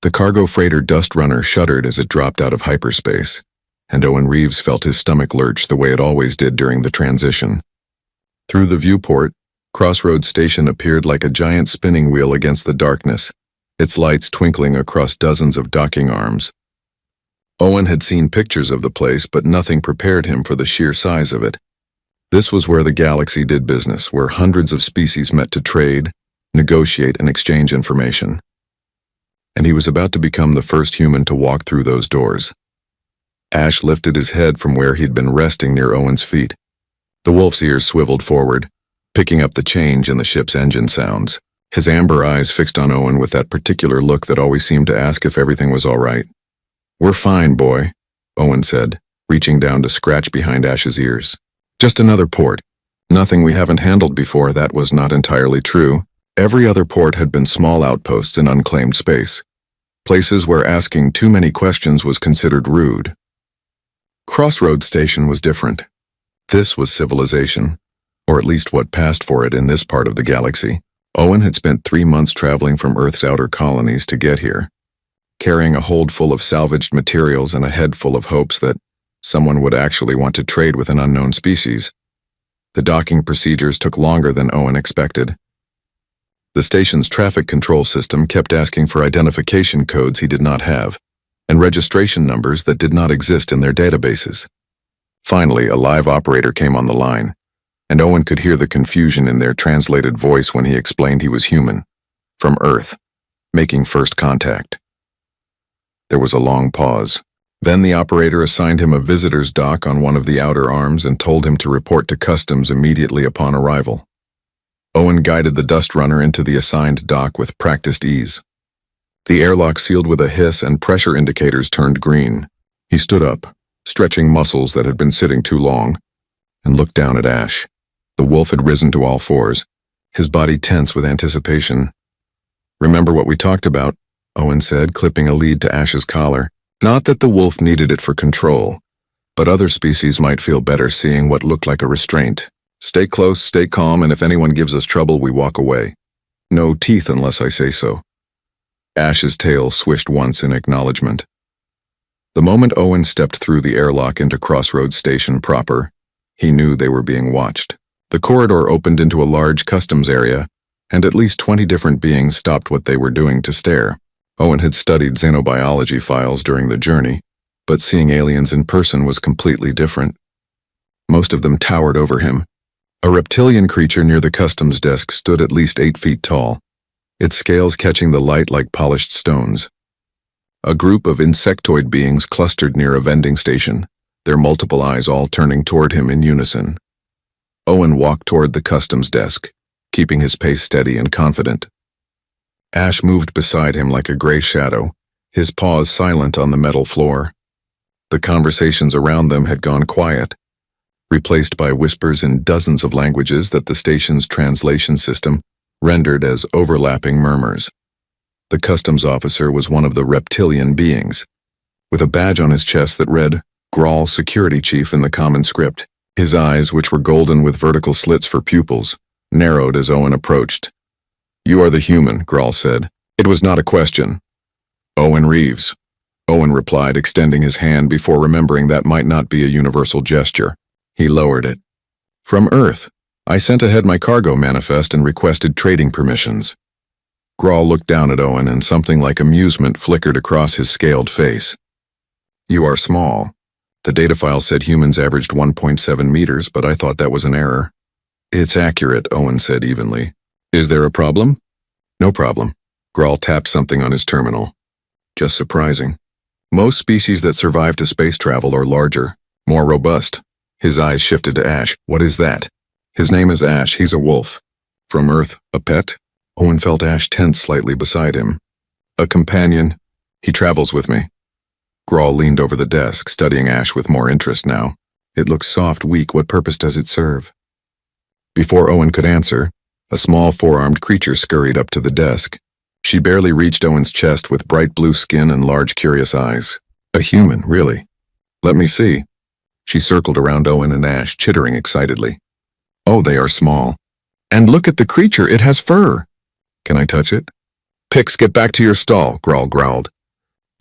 The cargo freighter Dust Runner shuddered as it dropped out of hyperspace, and Owen Reeves felt his stomach lurch the way it always did during the transition. Through the viewport, Crossroads Station appeared like a giant spinning wheel against the darkness, its lights twinkling across dozens of docking arms. Owen had seen pictures of the place, but nothing prepared him for the sheer size of it. This was where the galaxy did business, where hundreds of species met to trade, negotiate, and exchange information. And he was about to become the first human to walk through those doors. Ash lifted his head from where he'd been resting near Owen's feet. The wolf's ears swiveled forward, picking up the change in the ship's engine sounds, his amber eyes fixed on Owen with that particular look that always seemed to ask if everything was all right. "We're fine, boy," Owen said, reaching down to scratch behind Ash's ears. "Just another port. Nothing we haven't handled before." That was not entirely true. Every other port had been small outposts in unclaimed space, places where asking too many questions was considered rude. Crossroads Station was different. This was civilization, or at least what passed for it in this part of the galaxy. Owen had spent 3 months traveling from Earth's outer colonies to get here, carrying a hold full of salvaged materials and a head full of hopes that someone would actually want to trade with an unknown species. The docking procedures took longer than Owen expected. The station's traffic control system kept asking for identification codes he did not have, and registration numbers that did not exist in their databases. Finally, a live operator came on the line, and Owen could hear the confusion in their translated voice when he explained he was human, from Earth, making first contact. There was a long pause. Then the operator assigned him a visitor's dock on one of the outer arms and told him to report to customs immediately upon arrival. Owen guided the Dust Runner into the assigned dock with practiced ease. The airlock sealed with a hiss and pressure indicators turned green. He stood up, stretching muscles that had been sitting too long, and looked down at Ash. The wolf had risen to all fours, his body tense with anticipation. "Remember what we talked about?" Owen said, clipping a lead to Ash's collar. Not that the wolf needed it for control, but other species might feel better seeing what looked like a restraint. "Stay close, stay calm, and if anyone gives us trouble, we walk away. No teeth unless I say so." Ash's tail swished once in acknowledgement. The moment Owen stepped through the airlock into Crossroads Station proper, he knew they were being watched. The corridor opened into a large customs area, and at least 20 different beings stopped what they were doing to stare. Owen had studied xenobiology files during the journey, but seeing aliens in person was completely different. Most of them towered over him. A reptilian creature near the customs desk stood at least 8 feet tall, its scales catching the light like polished stones. A group of insectoid beings clustered near a vending station, their multiple eyes all turning toward him in unison. Owen walked toward the customs desk, keeping his pace steady and confident. Ash moved beside him like a gray shadow, his paws silent on the metal floor. The conversations around them had gone quiet, replaced by whispers in dozens of languages that the station's translation system rendered as overlapping murmurs. The customs officer was one of the reptilian beings, with a badge on his chest that read, "Grawl Security Chief" in the common script. His eyes, which were golden with vertical slits for pupils, narrowed as Owen approached. "You are the human," Grawl said. It was not a question. "Owen Reeves," Owen replied, extending his hand before remembering that might not be a universal gesture. He lowered it. "From Earth. I sent ahead my cargo manifest and requested trading permissions." Grawl looked down at Owen and something like amusement flickered across his scaled face. "You are small. The data file said humans averaged 1.7 meters, but I thought that was an error." "It's accurate," Owen said evenly. "Is there a problem?" "No problem." Grawl tapped something on his terminal. "Just surprising. Most species that survive to space travel are larger, more robust." His eyes shifted to Ash. "What is that?" "His name is Ash. He's a wolf." "From Earth, a pet?" Owen felt Ash tense slightly beside him. "A companion. He travels with me." Grawl leaned over the desk, studying Ash with more interest now. "It looks soft, weak. What purpose does it serve?" Before Owen could answer, a small four-armed creature scurried up to the desk. She barely reached Owen's chest with bright blue skin and large, curious eyes. "A human, really? Let me see." She circled around Owen and Ash, chittering excitedly. "Oh, they are small. And look at the creature, it has fur." "Can I touch it?" "Pix, get back to your stall," Grawl growled.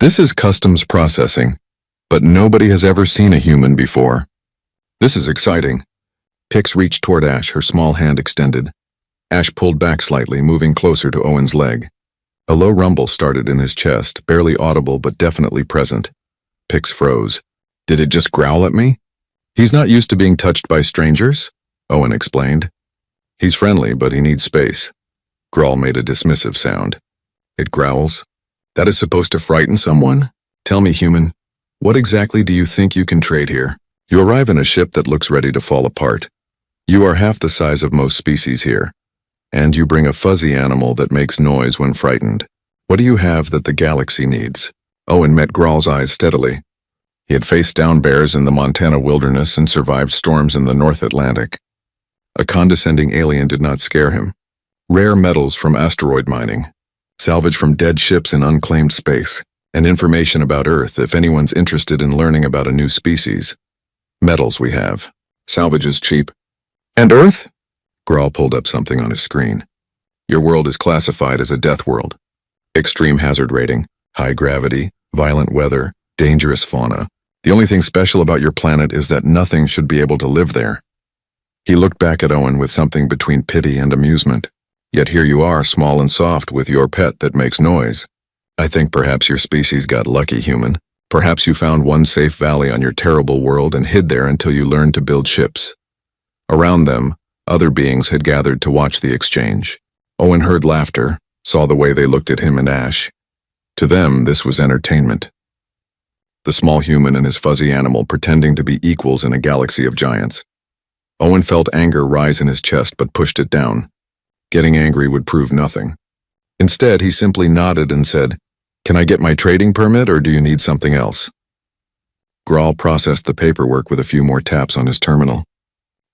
This is customs processing, but nobody has ever seen a human before. This is exciting. Pix reached toward Ash, her small hand extended. Ash pulled back slightly, moving closer to Owen's leg. A low rumble started in his chest, barely audible but definitely present. Pix froze. Did it just growl at me? He's not used to being touched by strangers, Owen explained. He's friendly, but he needs space. Grawl made a dismissive sound. It growls? That is supposed to frighten someone? Tell me, human, what exactly do you think you can trade here? You arrive in a ship that looks ready to fall apart. You are half the size of most species here, and you bring a fuzzy animal that makes noise when frightened. What do you have that the galaxy needs? Owen met Grawl's eyes steadily. He had faced down bears in the Montana wilderness and survived storms in the North Atlantic. A condescending alien did not scare him. Rare metals from asteroid mining, salvage from dead ships in unclaimed space, and information about Earth if anyone's interested in learning about a new species. Metals we have. Salvage is cheap. And Earth? Grawl pulled up something on his screen. Your world is classified as a death world. Extreme hazard rating, high gravity, violent weather, dangerous fauna. The only thing special about your planet is that nothing should be able to live there. He looked back at Owen with something between pity and amusement. Yet here you are, small and soft, with your pet that makes noise. I think perhaps your species got lucky, human. Perhaps you found one safe valley on your terrible world and hid there until you learned to build ships. Around them, other beings had gathered to watch the exchange. Owen heard laughter, saw the way they looked at him and Ash. To them, this was entertainment. The small human and his fuzzy animal pretending to be equals in a galaxy of giants. Owen felt anger rise in his chest but pushed it down. Getting angry would prove nothing. Instead, he simply nodded and said, "Can I get my trading permit, or do you need something else?" Grawl processed the paperwork with a few more taps on his terminal.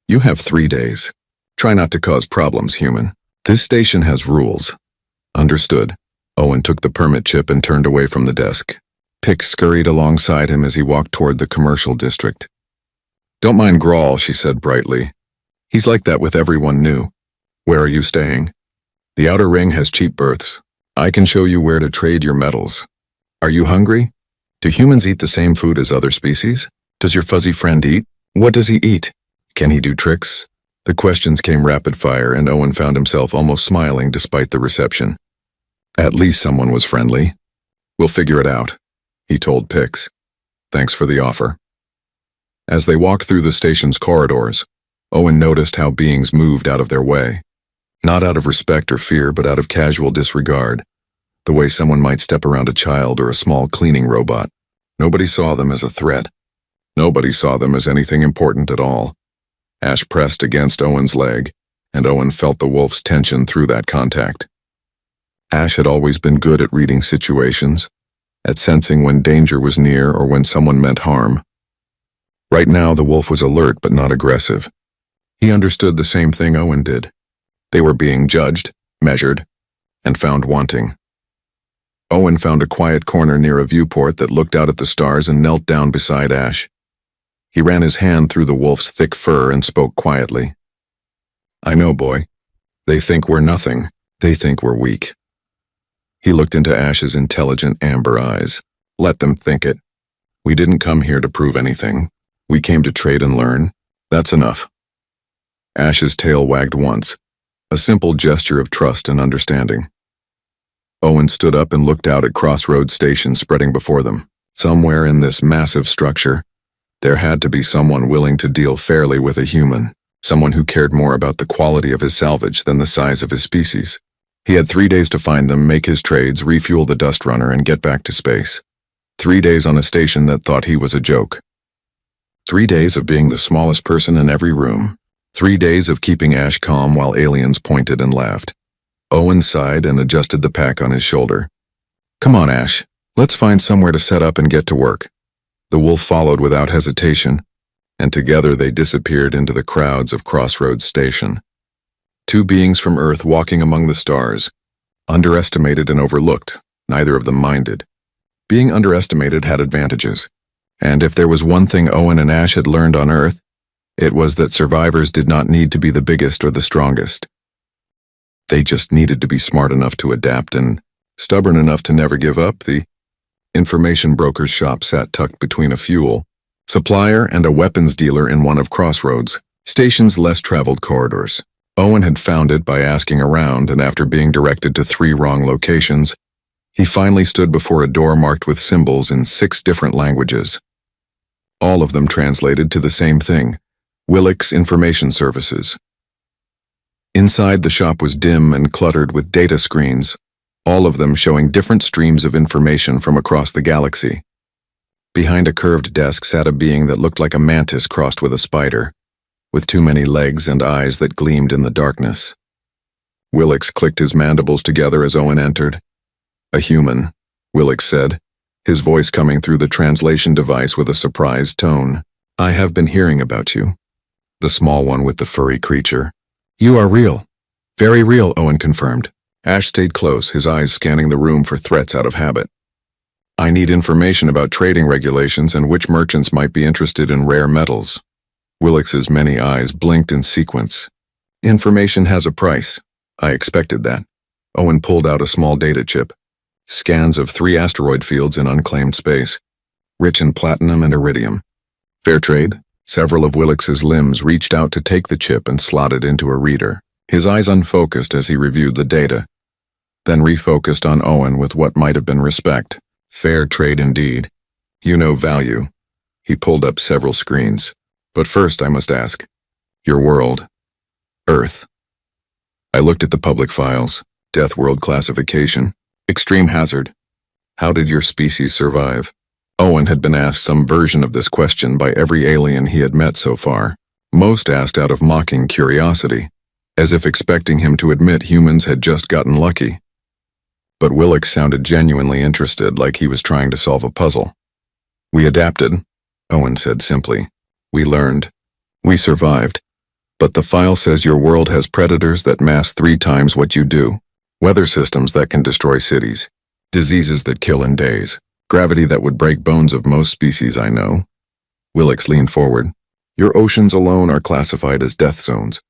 You have 3 days. Try not to cause problems, human. This station has rules. Understood. Owen took the permit chip and turned away from the desk. Pix scurried alongside him as he walked toward the commercial district. Don't mind Grawl, she said brightly. He's like that with everyone new. Where are you staying? The outer ring has cheap berths. I can show you where to trade your metals. Are you hungry? Do humans eat the same food as other species? Does your fuzzy friend eat? What does he eat? Can he do tricks? The questions came rapid fire, and Owen found himself almost smiling despite the reception. At least someone was friendly. We'll figure it out, he told Pix. Thanks for the offer. As they walked through the station's corridors, Owen noticed how beings moved out of their way. Not out of respect or fear, but out of casual disregard. The way someone might step around a child or a small cleaning robot. Nobody saw them as a threat. Nobody saw them as anything important at all. Ash pressed against Owen's leg, and Owen felt the wolf's tension through that contact. Ash had always been good at reading situations, at sensing when danger was near or when someone meant harm. Right now, the wolf was alert but not aggressive. He understood the same thing Owen did. They were being judged, measured, and found wanting. Owen found a quiet corner near a viewport that looked out at the stars and knelt down beside Ash. He ran his hand through the wolf's thick fur and spoke quietly. I know, boy. They think we're nothing. They think we're weak. He looked into Ash's intelligent amber eyes. Let them think it. We didn't come here to prove anything. We came to trade and learn. That's enough. Ash's tail wagged once, a simple gesture of trust and understanding. Owen stood up and looked out at Crossroads Station spreading before them. Somewhere in this massive structure, there had to be someone willing to deal fairly with a human, someone who cared more about the quality of his salvage than the size of his species. He had 3 days to find them, make his trades, refuel the dust runner, and get back to space. 3 days on a station that thought he was a joke. 3 days of being the smallest person in every room. 3 days of keeping Ash calm while aliens pointed and laughed. Owen sighed and adjusted the pack on his shoulder. Come on, Ash. Let's find somewhere to set up and get to work. The wolf followed without hesitation, and together they disappeared into the crowds of Crossroads Station. 2 beings from Earth walking among the stars, underestimated and overlooked, neither of them minded. Being underestimated had advantages, and if there was one thing Owen and Ash had learned on Earth, it was that survivors did not need to be the biggest or the strongest. They just needed to be smart enough to adapt and stubborn enough to never give up. The Information broker's shop sat tucked between a fuel supplier and a weapons dealer in one of Crossroads Station's less traveled corridors. Owen had found it by asking around, and after being directed to 3 wrong locations, he finally stood before a door marked with symbols in 6 different languages. All of them translated to the same thing: Willick's Information Services. Inside, the shop was dim and cluttered with data screens, all of them showing different streams of information from across the galaxy. Behind a curved desk sat a being that looked like a mantis crossed with a spider, with too many legs and eyes that gleamed in the darkness. Willicks clicked his mandibles together as Owen entered. "A human," Willicks said, his voice coming through the translation device with a surprised tone. "I have been hearing about you." The small one with the furry creature. "You are real." "Very real," Owen confirmed. Ash stayed close, his eyes scanning the room for threats out of habit. "I need information about trading regulations and which merchants might be interested in rare metals." Willicks's many eyes blinked in sequence. "Information has a price." "I expected that." Owen pulled out a small data chip. Scans of 3 asteroid fields in unclaimed space, rich in platinum and iridium. "Fair trade?" Several of Willicks's limbs reached out to take the chip and slot it into a reader, his eyes unfocused as he reviewed the data, then refocused on Owen with what might have been respect. "Fair trade indeed. You know value." He pulled up several screens. "But first I must ask. Your world. Earth." I looked at the public files. Death world classification. Extreme hazard. How did your species survive? Owen had been asked some version of this question by every alien he had met so far. Most asked out of mocking curiosity, as if expecting him to admit humans had just gotten lucky. But Willicks sounded genuinely interested, like he was trying to solve a puzzle. "We adapted," Owen said simply. "We learned. We survived. But the file says your world has predators that mass 3 times what you do. Weather systems that can destroy cities. Diseases that kill in days. Gravity that would break bones of most species I know." Willicks leaned forward. "Your oceans alone are classified as death zones.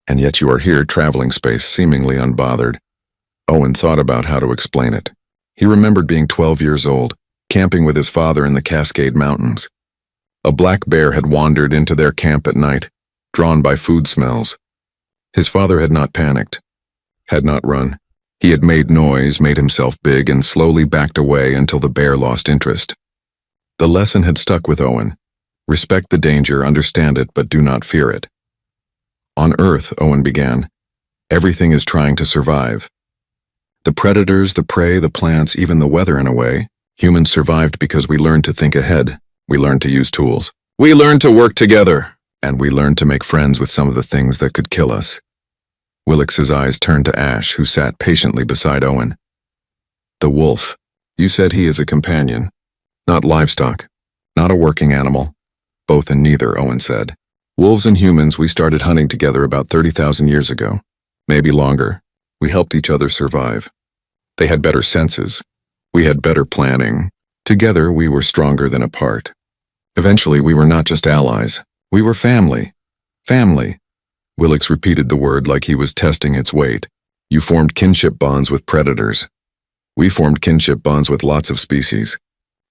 And yet you are here traveling space seemingly unbothered." Owen thought about how to explain it. He remembered being 12 years old, camping with his father in the Cascade Mountains. A black bear had wandered into their camp at night, drawn by food smells. His father had not panicked, had not run. He had made noise, made himself big, and slowly backed away until the bear lost interest. The lesson had stuck with Owen. Respect the danger, understand it, but do not fear it. "On Earth," Owen began, "everything is trying to survive. The predators, the prey, the plants, even the weather in a way. Humans survived because we learned to think ahead. We learned to use tools. We learned to work together. And we learned to make friends with some of the things that could kill us." Willicks's eyes turned to Ash, who sat patiently beside Owen. "The wolf. You said he is a companion. Not livestock. Not a working animal. Both and neither," Owen said. "Wolves and humans, we started hunting together about 30,000 years ago. Maybe longer. We helped each other survive. They had better senses. We had better planning. Together, we were stronger than apart. Eventually, we were not just allies. We were family. Family." Willicks repeated the word like he was testing its weight. "You formed kinship bonds with predators. We formed kinship bonds with lots of species.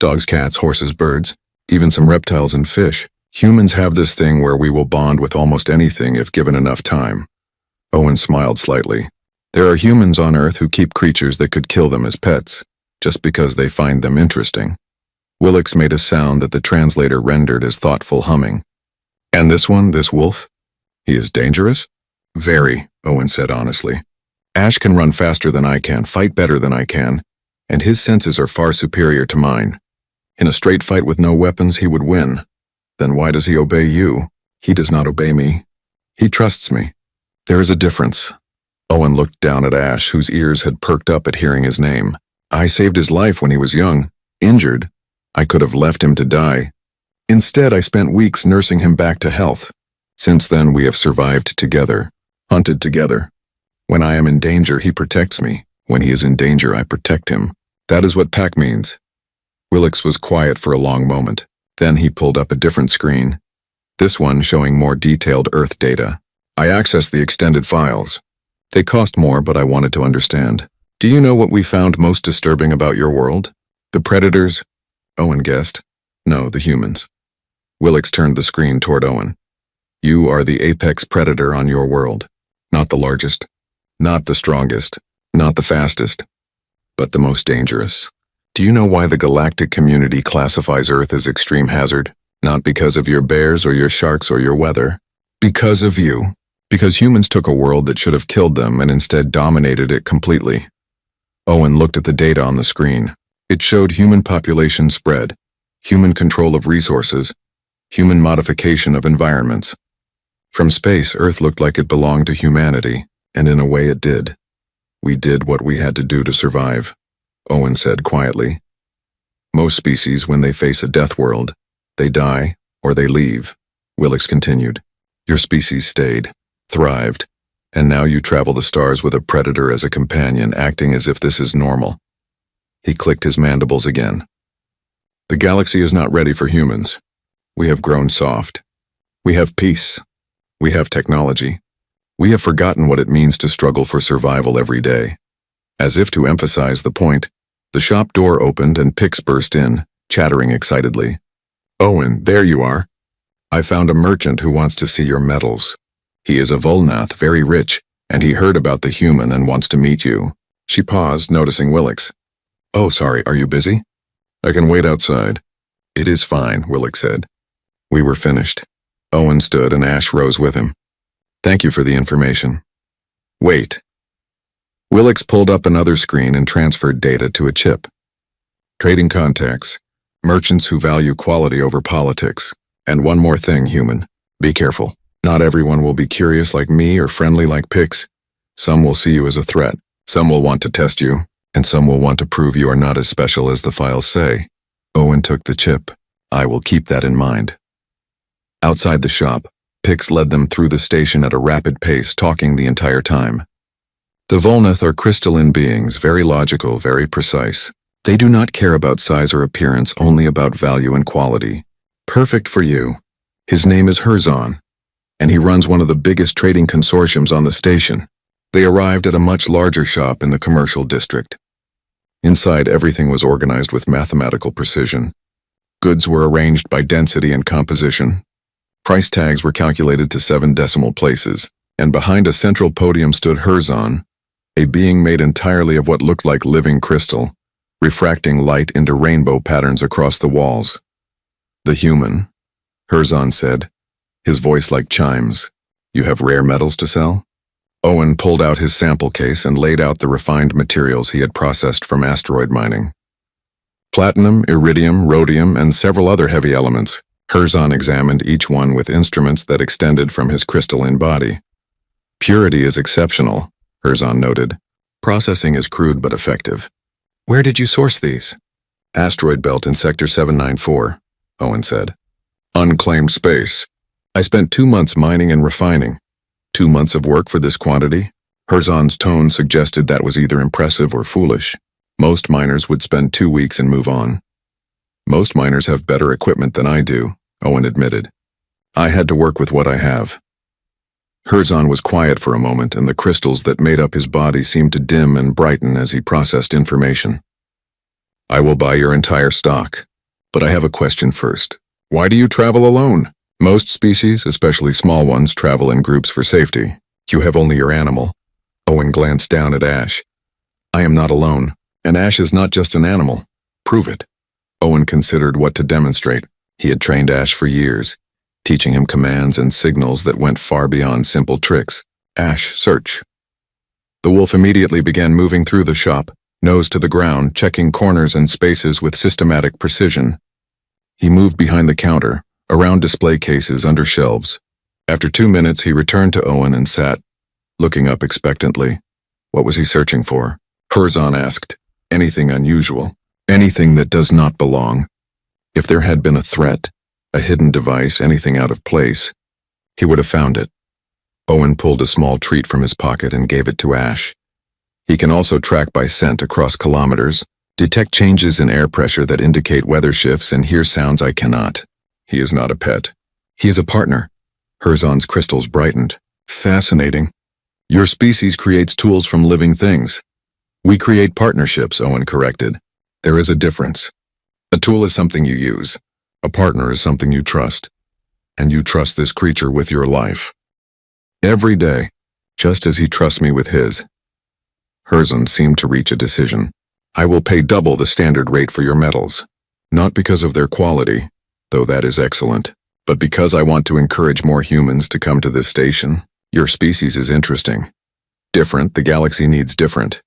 Dogs, cats, horses, birds, even some reptiles and fish. Humans have this thing where we will bond with almost anything if given enough time." Owen smiled slightly. "There are humans on Earth who keep creatures that could kill them as pets, just because they find them interesting." Willicks made a sound that the translator rendered as thoughtful humming. "And this one, this wolf? He is dangerous?" "Very," Owen said honestly. "Ash can run faster than I can, fight better than I can, and his senses are far superior to mine. In a straight fight with no weapons, he would win. Then why does he obey you? He does not obey me. He trusts me. There is a difference." Owen looked down at Ash, whose ears had perked up at hearing his name. "I saved his life when he was young, injured. I could have left him to die. Instead, I spent weeks nursing him back to health. Since then, we have survived together, hunted together. When I am in danger, he protects me. When he is in danger, I protect him. That is what pack means." Willicks was quiet for a long moment. Then he pulled up a different screen, this one showing more detailed Earth data. I accessed the extended files. They cost more, but I wanted to understand. "Do you know what we found most disturbing about your world?" The predators? Owen guessed. No, the humans. Willix turned the screen toward Owen. You are the apex predator on your world. Not the largest, not the strongest, not the fastest, but the most dangerous. Do you know why the galactic community classifies Earth as extreme hazard? Not because of your bears or your sharks or your weather. Because of you. Because humans took a world that should have killed them and instead dominated it completely. Owen looked at the data on the screen. It showed human population spread, human control of resources, human modification of environments. From space, Earth looked like it belonged to humanity, and in a way it did. We did what we had to do to survive, Owen said quietly. Most species, when they face a death world, they die or they leave, Willix continued. Your species stayed, thrived, and now you travel the stars with a predator as a companion, acting as if this is normal. He clicked his mandibles again. The galaxy is not ready for humans. We have grown soft. We have peace. We have technology. We have forgotten what it means to struggle for survival every day. As if to emphasize the point, the shop door opened and Pix burst in, chattering excitedly. Owen, there you are. I found a merchant who wants to see your metals. He is a Volnath, very rich, and he heard about the human and wants to meet you. She paused, noticing Willix. Oh, sorry, are you busy? I can wait outside. It is fine, Willix said. We were finished. Owen stood and Ash rose with him. Thank you for the information. Wait. Willix pulled up another screen and transferred data to a chip. Trading contacts. Merchants who value quality over politics. And one more thing, human. Be careful. Not everyone will be curious like me or friendly like Pix. Some will see you as a threat. Some will want to test you. And some will want to prove you are not as special as the files say. Owen took the chip. I will keep that in mind. Outside the shop, Pix led them through the station at a rapid pace, talking the entire time. The Volnath are crystalline beings, very logical, very precise. They do not care about size or appearance, only about value and quality. Perfect for you. His name is Herzon, and he runs one of the biggest trading consortiums on the station. They arrived at a much larger shop in the commercial district. Inside, everything was organized with mathematical precision. Goods were arranged by density and composition. Price tags were calculated to 7 decimal places, and behind a central podium stood Herzon, a being made entirely of what looked like living crystal, refracting light into rainbow patterns across the walls. The human, Herzon said, his voice like chimes. You have rare metals to sell? Owen pulled out his sample case and laid out the refined materials he had processed from asteroid mining. Platinum, iridium, rhodium, and several other heavy elements. Herzon examined each one with instruments that extended from his crystalline body. Purity is exceptional, Herzon noted. Processing is crude but effective. Where did you source these? Asteroid belt in Sector 794, Owen said. Unclaimed space. I spent 2 months mining and refining. 2 months of work for this quantity? Herzon's tone suggested that was either impressive or foolish. Most miners would spend 2 weeks and move on. Most miners have better equipment than I do, Owen admitted. I had to work with what I have. Herzon was quiet for a moment, and the crystals that made up his body seemed to dim and brighten as he processed information. I will buy your entire stock, but I have a question first. Why do you travel alone? Most species, especially small ones, travel in groups for safety. You have only your animal. Owen glanced down at Ash. I am not alone, and Ash is not just an animal. Prove it. Owen considered what to demonstrate. He had trained Ash for years, teaching him commands and signals that went far beyond simple tricks. Ash, search. The wolf immediately began moving through the shop, nose to the ground, checking corners and spaces with systematic precision. He moved behind the counter, around display cases under shelves. After 2 minutes, he returned to Owen and sat, looking up expectantly. What was he searching for? Herzon asked. Anything unusual. Anything that does not belong. If there had been a threat, a hidden device, anything out of place, he would have found it. Owen pulled a small treat from his pocket and gave it to Ash. He can also track by scent across kilometers, detect changes in air pressure that indicate weather shifts, and hear sounds I cannot. He is not a pet. He is a partner. Herzon's crystals brightened. Fascinating. Your species creates tools from living things. We create partnerships, Owen corrected. There is a difference. A tool is something you use. A partner is something you trust. And you trust this creature with your life. Every day, just as he trusts me with his. Herzon seemed to reach a decision. I will pay double the standard rate for your metals. Not because of their quality, though that is excellent, but because I want to encourage more humans to come to this station. Your species is interesting. Different, the galaxy needs different.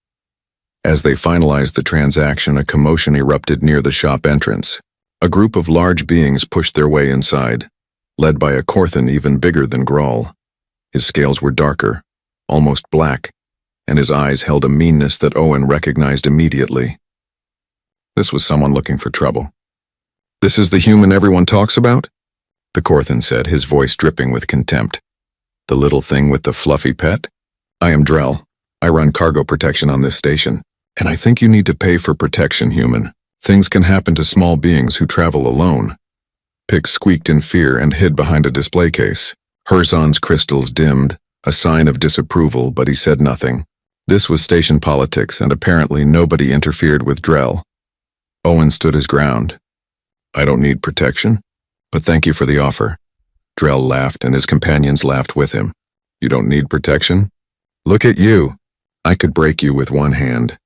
As they finalized the transaction, a commotion erupted near the shop entrance. A group of large beings pushed their way inside, led by a Korthan even bigger than Grawl. His scales were darker, almost black, and his eyes held a meanness that Owen recognized immediately. This was someone looking for trouble. This is the human everyone talks about? The Korthan said, his voice dripping with contempt. The little thing with the fluffy pet? I am Drell. I run cargo protection on this station, and I think you need to pay for protection, human. Things can happen to small beings who travel alone. Pix squeaked in fear and hid behind a display case. Herzon's crystals dimmed, a sign of disapproval, but he said nothing. This was station politics, and apparently nobody interfered with Drell. Owen stood his ground. I don't need protection, but thank you for the offer. Drell laughed, and his companions laughed with him. You don't need protection? Look at you. I could break you with one hand.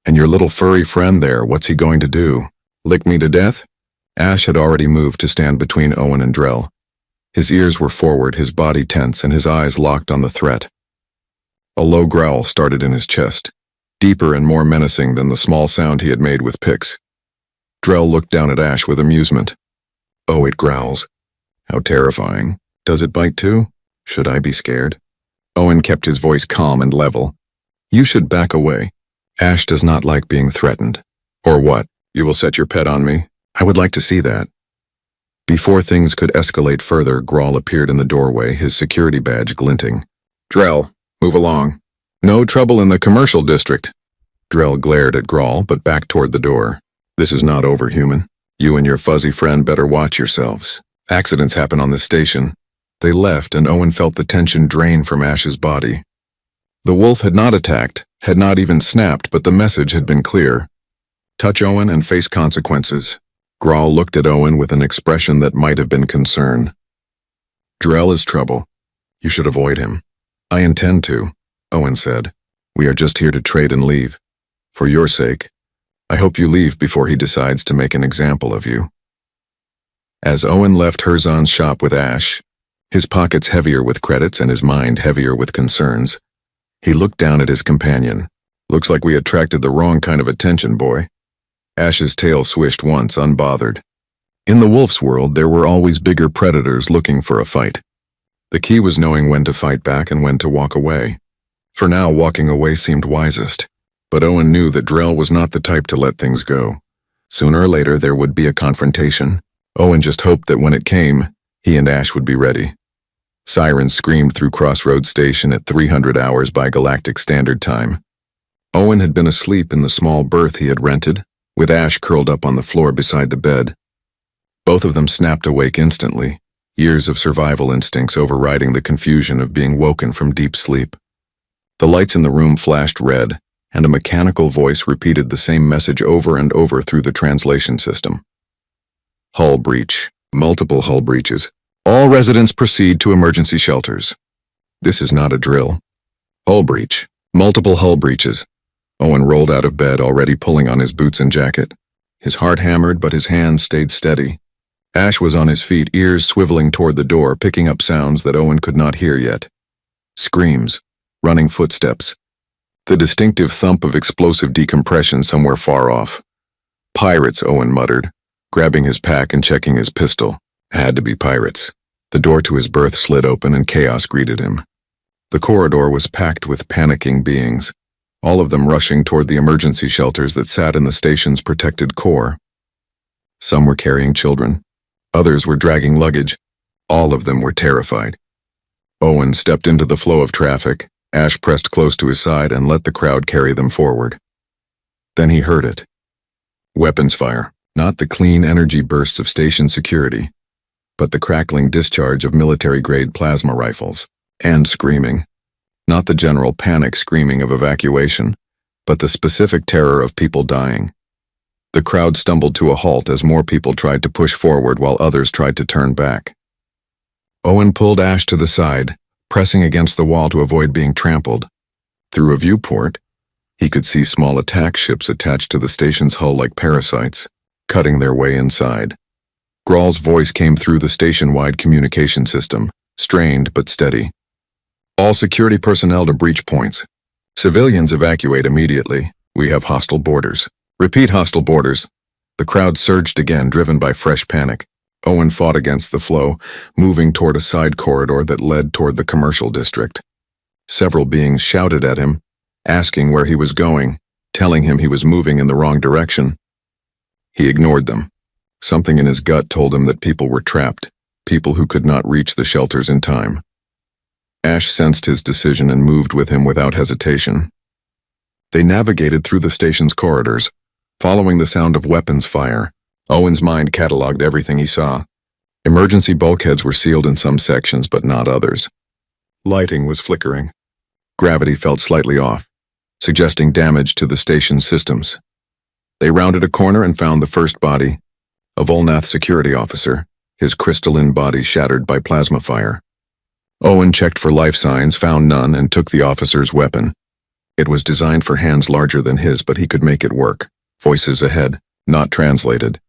And your little furry friend there, what's he going to do? Lick me to death? Ash had already moved to stand between Owen and Drell. His ears were forward, his body tense, and his eyes locked on the threat. A low growl started in his chest, deeper and more menacing than the small sound he had made with Pix. Drell looked down at Ash with amusement. Oh, it growls. How terrifying. Does it bite too? Should I be scared? Owen kept his voice calm and level. You should back away. Ash does not like being threatened. Or what? You will set your pet on me? I would like to see that. Before things could escalate further, Grawl appeared in the doorway, his security badge glinting. Drell, move along. No trouble in the commercial district. Drell glared at Grawl, but backed toward the door. This is not over, human. You and your fuzzy friend better watch yourselves. Accidents happen on this station. They left, and Owen felt the tension drain from Ash's body. The wolf had not attacked, had not even snapped, but the message had been clear. Touch Owen and face consequences. Grawl looked at Owen with an expression that might have been concern. Drell is trouble. You should avoid him. I intend to, Owen said. We are just here to trade and leave. For your sake, I hope you leave before he decides to make an example of you. As Owen left Herzon's shop with Ash, his pockets heavier with credits and his mind heavier with concerns, he looked down at his companion. Looks like we attracted the wrong kind of attention, boy. Ash's tail swished once, unbothered. In the wolf's world, there were always bigger predators looking for a fight. The key was knowing when to fight back and when to walk away. For now, walking away seemed wisest. But Owen knew that Drell was not the type to let things go. Sooner or later, there would be a confrontation. Owen just hoped that when it came, he and Ash would be ready. Sirens screamed through Crossroads Station at 300 hours by Galactic Standard Time. Owen had been asleep in the small berth he had rented, with Ash curled up on the floor beside the bed. Both of them snapped awake instantly, years of survival instincts overriding the confusion of being woken from deep sleep. The lights in the room flashed red, and a mechanical voice repeated the same message over and over through the translation system. Hull breach. Multiple hull breaches. All residents proceed to emergency shelters. This is not a drill. Hull breach. Multiple hull breaches. Owen rolled out of bed, already pulling on his boots and jacket. His heart hammered, but his hands stayed steady. Ash was on his feet, ears swiveling toward the door, picking up sounds that Owen could not hear yet. Screams. Running footsteps. The distinctive thump of explosive decompression somewhere far off. Pirates, Owen muttered, grabbing his pack and checking his pistol. Had to be pirates. The door to his berth slid open and chaos greeted him. The corridor was packed with panicking beings, all of them rushing toward the emergency shelters that sat in the station's protected core. Some were carrying children. Others were dragging luggage. All of them were terrified. Owen stepped into the flow of traffic. Ash pressed close to his side and let the crowd carry them forward. Then he heard it. Weapons fire, not the clean energy bursts of station security, but the crackling discharge of military-grade plasma rifles, and screaming. Not the general panic screaming of evacuation, but the specific terror of people dying. The crowd stumbled to a halt as more people tried to push forward while others tried to turn back. Owen pulled Ash to the side, pressing against the wall to avoid being trampled. Through a viewport, he could see small attack ships attached to the station's hull like parasites, cutting their way inside. Graal's voice came through the station-wide communication system, strained but steady. All security personnel to breach points. Civilians evacuate immediately. We have hostile borders. Repeat hostile borders. The crowd surged again, driven by fresh panic. Owen fought against the flow, moving toward a side corridor that led toward the commercial district. Several beings shouted at him, asking where he was going, telling him he was moving in the wrong direction. He ignored them. Something in his gut told him that people were trapped, people who could not reach the shelters in time. Ash sensed his decision and moved with him without hesitation. They navigated through the station's corridors, following the sound of weapons fire. Owen's mind cataloged everything he saw. Emergency bulkheads were sealed in some sections, but not others. Lighting was flickering. Gravity felt slightly off, suggesting damage to the station's systems. They rounded a corner and found the first body, a Volnath security officer, his crystalline body shattered by plasma fire. Owen checked for life signs, found none, and took the officer's weapon. It was designed for hands larger than his, but he could make it work. Voices ahead, not translated.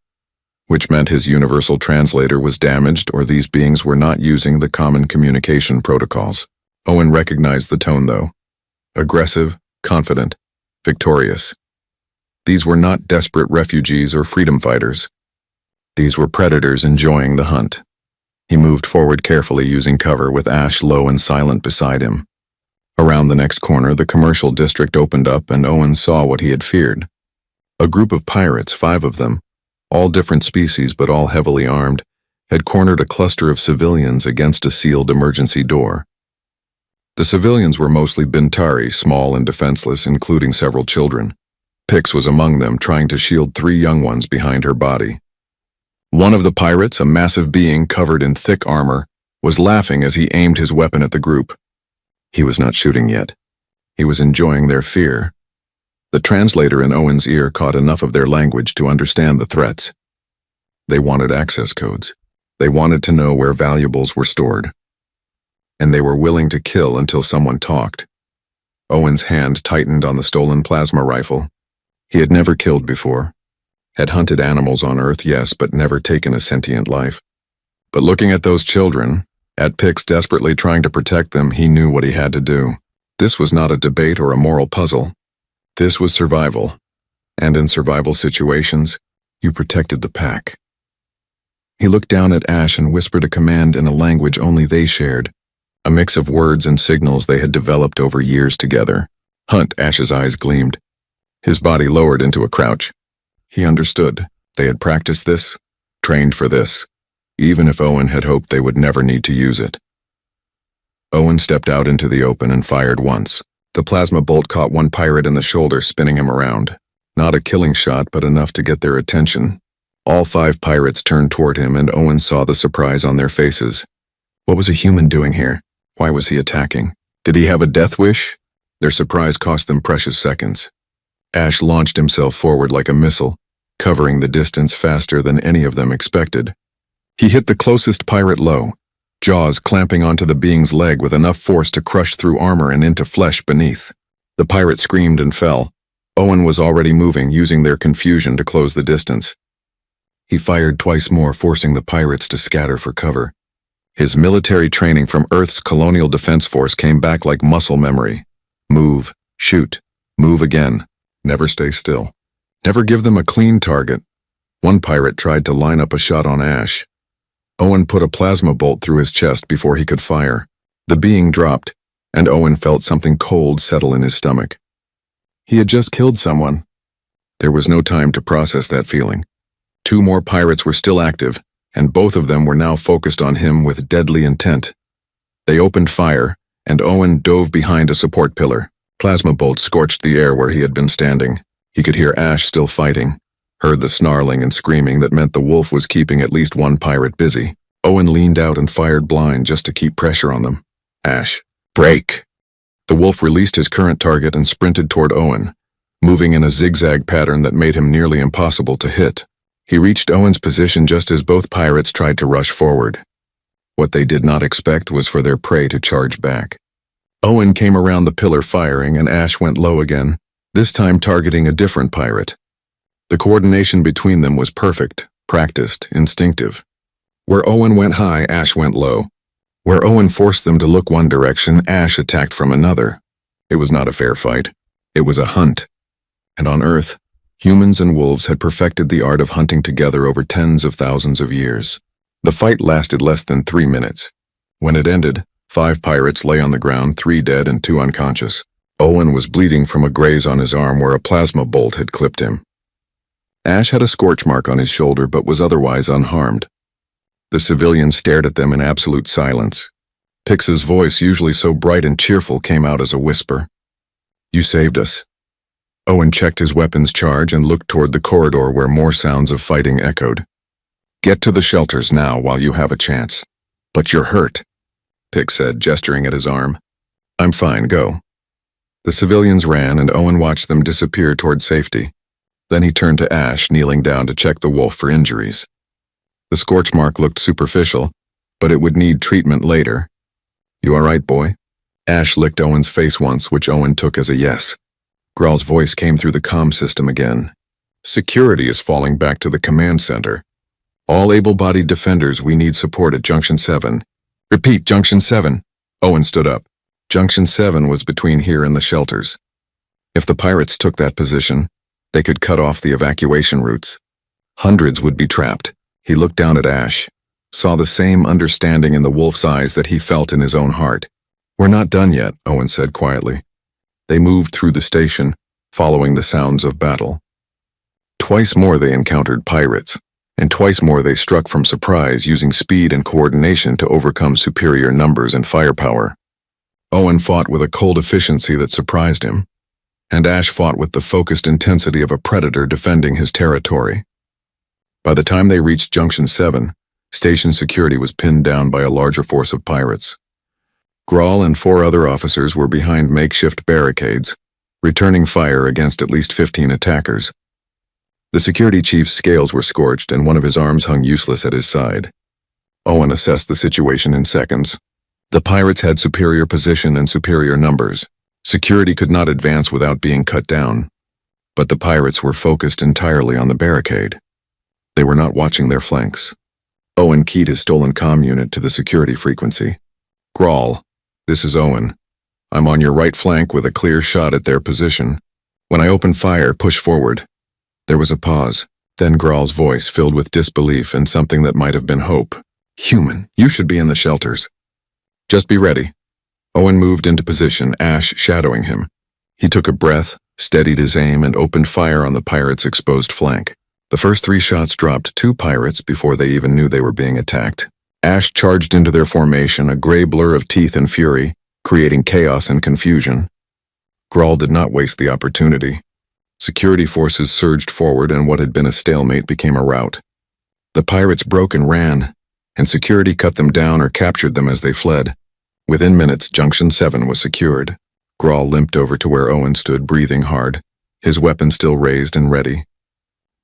Which meant his universal translator was damaged or these beings were not using the common communication protocols. Owen recognized the tone, though. Aggressive, confident, victorious. These were not desperate refugees or freedom fighters. These were predators enjoying the hunt. He moved forward carefully, using cover, with Ash low and silent beside him. Around the next corner, the commercial district opened up and Owen saw what he had feared. A group of pirates, 5 of them, all different species but all heavily armed, had cornered a cluster of civilians against a sealed emergency door. The civilians were mostly Bintari, small and defenseless, including several children. Pix was among them, trying to shield 3 young ones behind her body. One of the pirates, a massive being covered in thick armor, was laughing as he aimed his weapon at the group. He was not shooting yet. He was enjoying their fear. The translator in Owen's ear caught enough of their language to understand the threats. They wanted access codes. They wanted to know where valuables were stored. And they were willing to kill until someone talked. Owen's hand tightened on the stolen plasma rifle. He had never killed before. Had hunted animals on Earth, yes, but never taken a sentient life. But looking at those children, at Pix desperately trying to protect them, he knew what he had to do. This was not a debate or a moral puzzle. This was survival. And in survival situations, you protected the pack. He looked down at Ash and whispered a command in a language only they shared, a mix of words and signals they had developed over years together. Hunt, Ash's eyes gleamed. His body lowered into a crouch. He understood. They had practiced this, trained for this, even if Owen had hoped they would never need to use it. Owen stepped out into the open and fired once. The plasma bolt caught one pirate in the shoulder, spinning him around. Not a killing shot, but enough to get their attention. All 5 pirates turned toward him, and Owen saw the surprise on their faces. What was a human doing here? Why was he attacking? Did he have a death wish? Their surprise cost them precious seconds. Ash launched himself forward like a missile, covering the distance faster than any of them expected. He hit the closest pirate low, jaws clamping onto the being's leg with enough force to crush through armor and into flesh beneath. The pirate screamed and fell. Owen was already moving, using their confusion to close the distance. He fired twice more, forcing the pirates to scatter for cover. His military training from Earth's Colonial Defense Force came back like muscle memory. Move, shoot, move again, never stay still. Never give them a clean target. One pirate tried to line up a shot on Ash. Owen put a plasma bolt through his chest before he could fire. The being dropped, and Owen felt something cold settle in his stomach. He had just killed someone. There was no time to process that feeling. 2 more pirates were still active, and both of them were now focused on him with deadly intent. They opened fire, and Owen dove behind a support pillar. Plasma bolts scorched the air where he had been standing. He could hear Ash still fighting, heard the snarling and screaming that meant the wolf was keeping at least one pirate busy. Owen leaned out and fired blind just to keep pressure on them. Ash, break! The wolf released his current target and sprinted toward Owen, moving in a zigzag pattern that made him nearly impossible to hit. He reached Owen's position just as both pirates tried to rush forward. What they did not expect was for their prey to charge back. Owen came around the pillar firing, and Ash went low again, this time targeting a different pirate. The coordination between them was perfect, practiced, instinctive. Where Owen went high, Ash went low. Where Owen forced them to look one direction, Ash attacked from another. It was not a fair fight. It was a hunt. And on Earth, humans and wolves had perfected the art of hunting together over tens of thousands of years. The fight lasted less than 3 minutes. When it ended, 5 pirates lay on the ground, 3 dead and 2 unconscious. Owen was bleeding from a graze on his arm where a plasma bolt had clipped him. Ash had a scorch mark on his shoulder but was otherwise unharmed. The civilians stared at them in absolute silence. Pix's voice, usually so bright and cheerful, came out as a whisper. "You saved us." Owen checked his weapon's charge and looked toward the corridor where more sounds of fighting echoed. "Get to the shelters now while you have a chance." "But you're hurt," Pix said, gesturing at his arm. "I'm fine, go." The civilians ran, and Owen watched them disappear toward safety. Then he turned to Ash, kneeling down to check the wolf for injuries. The scorch mark looked superficial, but it would need treatment later. "You all right, boy?" Ash licked Owen's face once, which Owen took as a yes. Graal's voice came through the comm system again. "Security is falling back to the command center. All able-bodied defenders, we need support at Junction 7. Repeat, Junction 7. Owen stood up. Junction 7 was between here and the shelters. If the pirates took that position, they could cut off the evacuation routes. Hundreds would be trapped. He looked down at Ash, saw the same understanding in the wolf's eyes that he felt in his own heart. "We're not done yet," Owen said quietly. They moved through the station, following the sounds of battle. Twice more they encountered pirates, and twice more they struck from surprise, using speed and coordination to overcome superior numbers and firepower. Owen fought with a cold efficiency that surprised him, and Ash fought with the focused intensity of a predator defending his territory. By the time they reached Junction 7, station security was pinned down by a larger force of pirates. Graal and 4 other officers were behind makeshift barricades, returning fire against at least 15 attackers. The security chief's scales were scorched, and one of his arms hung useless at his side. Owen assessed the situation in seconds. The pirates had superior position and superior numbers. Security could not advance without being cut down. But the pirates were focused entirely on the barricade. They were not watching their flanks. Owen keyed his stolen comm unit to the security frequency. "Graal, this is Owen. I'm on your right flank with a clear shot at their position. When I open fire, push forward." There was a pause. Then Graal's voice filled with disbelief and something that might have been hope. "Human, you should be in the shelters." "Just be ready." Owen moved into position, Ash shadowing him. He took a breath, steadied his aim, and opened fire on the pirates' exposed flank. The first 3 shots dropped 2 pirates before they even knew they were being attacked. Ash charged into their formation, a gray blur of teeth and fury, creating chaos and confusion. Graal did not waste the opportunity. Security forces surged forward, and what had been a stalemate became a rout. The pirates broke and ran, and security cut them down or captured them as they fled. Within minutes, Junction 7 was secured. Graal limped over to where Owen stood, breathing hard, his weapon still raised and ready.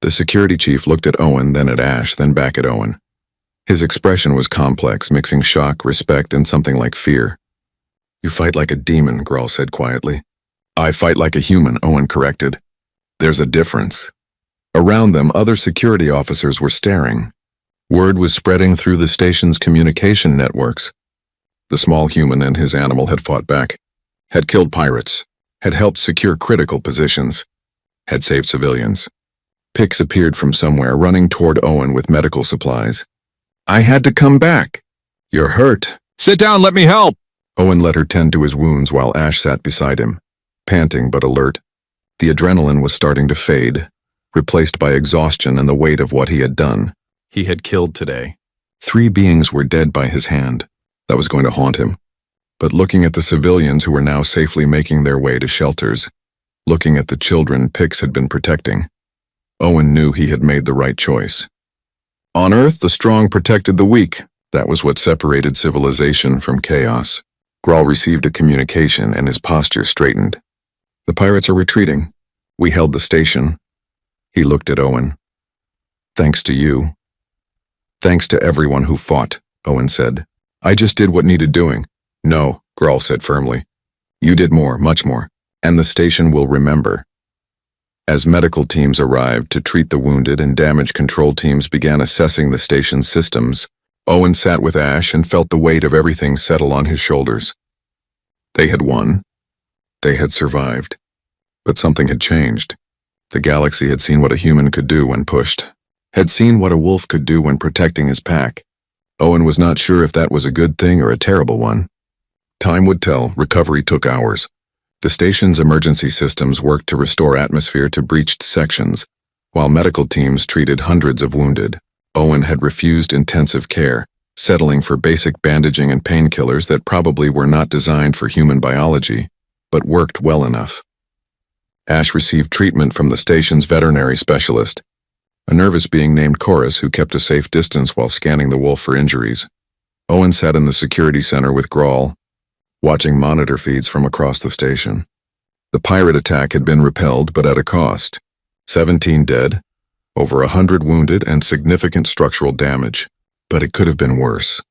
The security chief looked at Owen, then at Ash, then back at Owen. His expression was complex, mixing shock, respect, and something like fear. "You fight like a demon," Graal said quietly. "I fight like a human," Owen corrected. "There's a difference." Around them, other security officers were staring. Word was spreading through the station's communication networks. The small human and his animal had fought back, had killed pirates, had helped secure critical positions, had saved civilians. Pix appeared from somewhere, running toward Owen with medical supplies. "I had to come back." "You're hurt." "Sit down, let me help." Owen let her tend to his wounds while Ash sat beside him, panting but alert. The adrenaline was starting to fade, replaced by exhaustion and the weight of what he had done. He had killed today. 3 beings were dead by his hand. That was going to haunt him. But looking at the civilians who were now safely making their way to shelters, looking at the children Pix had been protecting, Owen knew he had made the right choice. On Earth, the strong protected the weak. That was what separated civilization from chaos. Graal received a communication and his posture straightened. "The pirates are retreating. We held the station. He looked at Owen. Thanks to you. Thanks to everyone who fought, Owen said. I just did what needed doing. No, Grawl said firmly. You did more, much more, and the station will remember. As medical teams arrived to treat the wounded and damage control teams began assessing the station's systems, Owen sat with Ash and felt the weight of everything settle on his shoulders. They had won. They had survived. But something had changed. The galaxy had seen what a human could do when pushed, had seen what a wolf could do when protecting his pack. Owen was not sure if that was a good thing or a terrible one. Time would tell. Recovery took hours. The station's emergency systems worked to restore atmosphere to breached sections, while medical teams treated hundreds of wounded. Owen had refused intensive care, settling for basic bandaging and painkillers that probably were not designed for human biology, but worked well enough. Ash received treatment from the station's veterinary specialist, a nervous being named Chorus who kept a safe distance while scanning the wolf for injuries. Owen sat in the security center with Grawl, watching monitor feeds from across the station. The pirate attack had been repelled, but at a cost. 17 dead, over 100 wounded, and significant structural damage. But it could have been worse.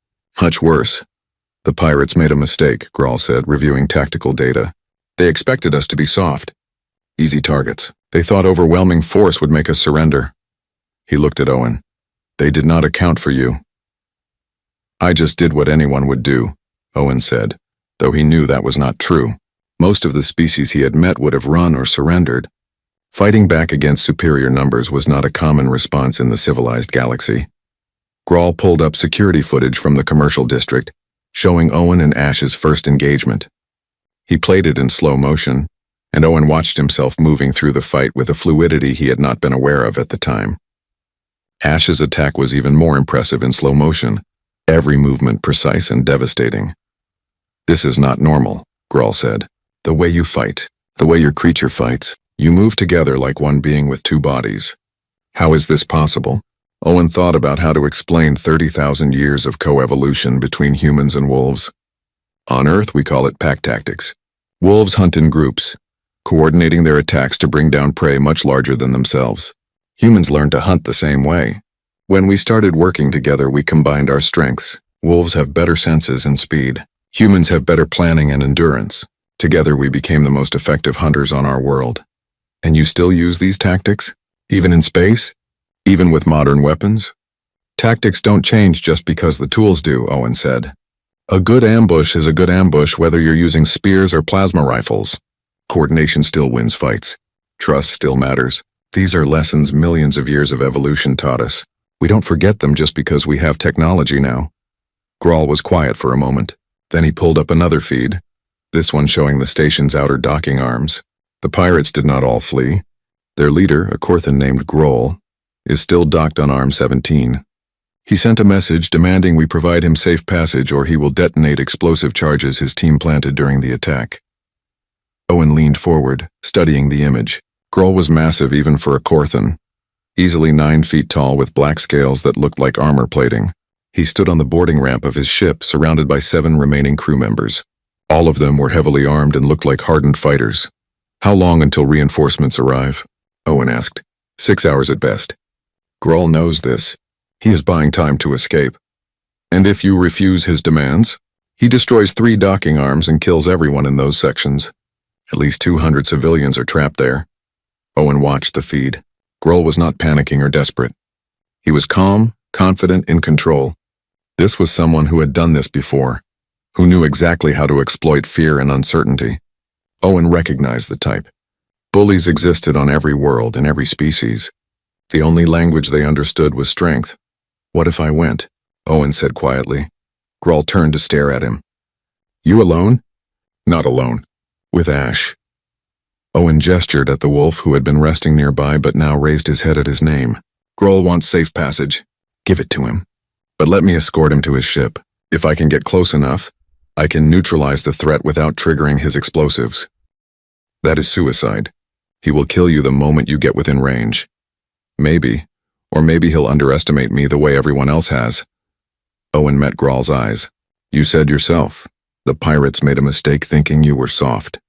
Much worse. The pirates made a mistake, Grawl said, reviewing tactical data. They expected us to be soft. Easy targets. They thought overwhelming force would make us surrender. He looked at Owen. They did not account for you. I just did what anyone would do, Owen said, though he knew that was not true. Most of the species he had met would have run or surrendered. Fighting back against superior numbers was not a common response in the civilized galaxy. Grawl pulled up security footage from the commercial district, showing Owen and Ash's first engagement. He played it in slow motion, and Owen watched himself moving through the fight with a fluidity he had not been aware of at the time. Ash's attack was even more impressive in slow motion, every movement precise and devastating. This is not normal, Grawl said. The way you fight, the way your creature fights, you move together like one being with two bodies. How is this possible? Owen thought about how to explain 30,000 years of coevolution between humans and wolves. On Earth, we call it pack tactics. Wolves hunt in groups, coordinating their attacks to bring down prey much larger than themselves. Humans learned to hunt the same way. When we started working together, we combined our strengths. Wolves have better senses and speed. Humans have better planning and endurance. Together, we became the most effective hunters on our world. And you still use these tactics? Even in space? Even with modern weapons? Tactics don't change just because the tools do, Owen said. A good ambush is a good ambush whether you're using spears or plasma rifles. Coordination still wins fights. Trust still matters. These are lessons millions of years of evolution taught us. We don't forget them just because we have technology now. Grawl was quiet for a moment. Then he pulled up another feed, this one showing the station's outer docking arms. The pirates did not all flee. Their leader, a Korthan named Grohl, is still docked on Arm 17. He sent a message demanding we provide him safe passage or he will detonate explosive charges his team planted during the attack. Owen leaned forward, studying the image. Grohl was massive even for a Korthan, easily 9 feet tall with black scales that looked like armor plating. He stood on the boarding ramp of his ship, surrounded by 7 remaining crew members. All of them were heavily armed and looked like hardened fighters. How long until reinforcements arrive? Owen asked. 6 hours at best. Grohl knows this. He is buying time to escape. And if you refuse his demands, he destroys 3 docking arms and kills everyone in those sections. At least 200 civilians are trapped there. Owen watched the feed. Grohl was not panicking or desperate. He was calm, confident, in control. This was someone who had done this before, who knew exactly how to exploit fear and uncertainty. Owen recognized the type. Bullies existed on every world, in every species. The only language they understood was strength. What if I went? Owen said quietly. Grawl turned to stare at him. You alone? Not alone. With Ash. Owen gestured at the wolf who had been resting nearby but now raised his head at his name. Grohl wants safe passage. Give it to him. But let me escort him to his ship. If I can get close enough, I can neutralize the threat without triggering his explosives. That is suicide. He will kill you the moment you get within range. Maybe, or maybe he'll underestimate me the way everyone else has. Owen met Grawl's eyes. You said yourself, the pirates made a mistake thinking you were soft.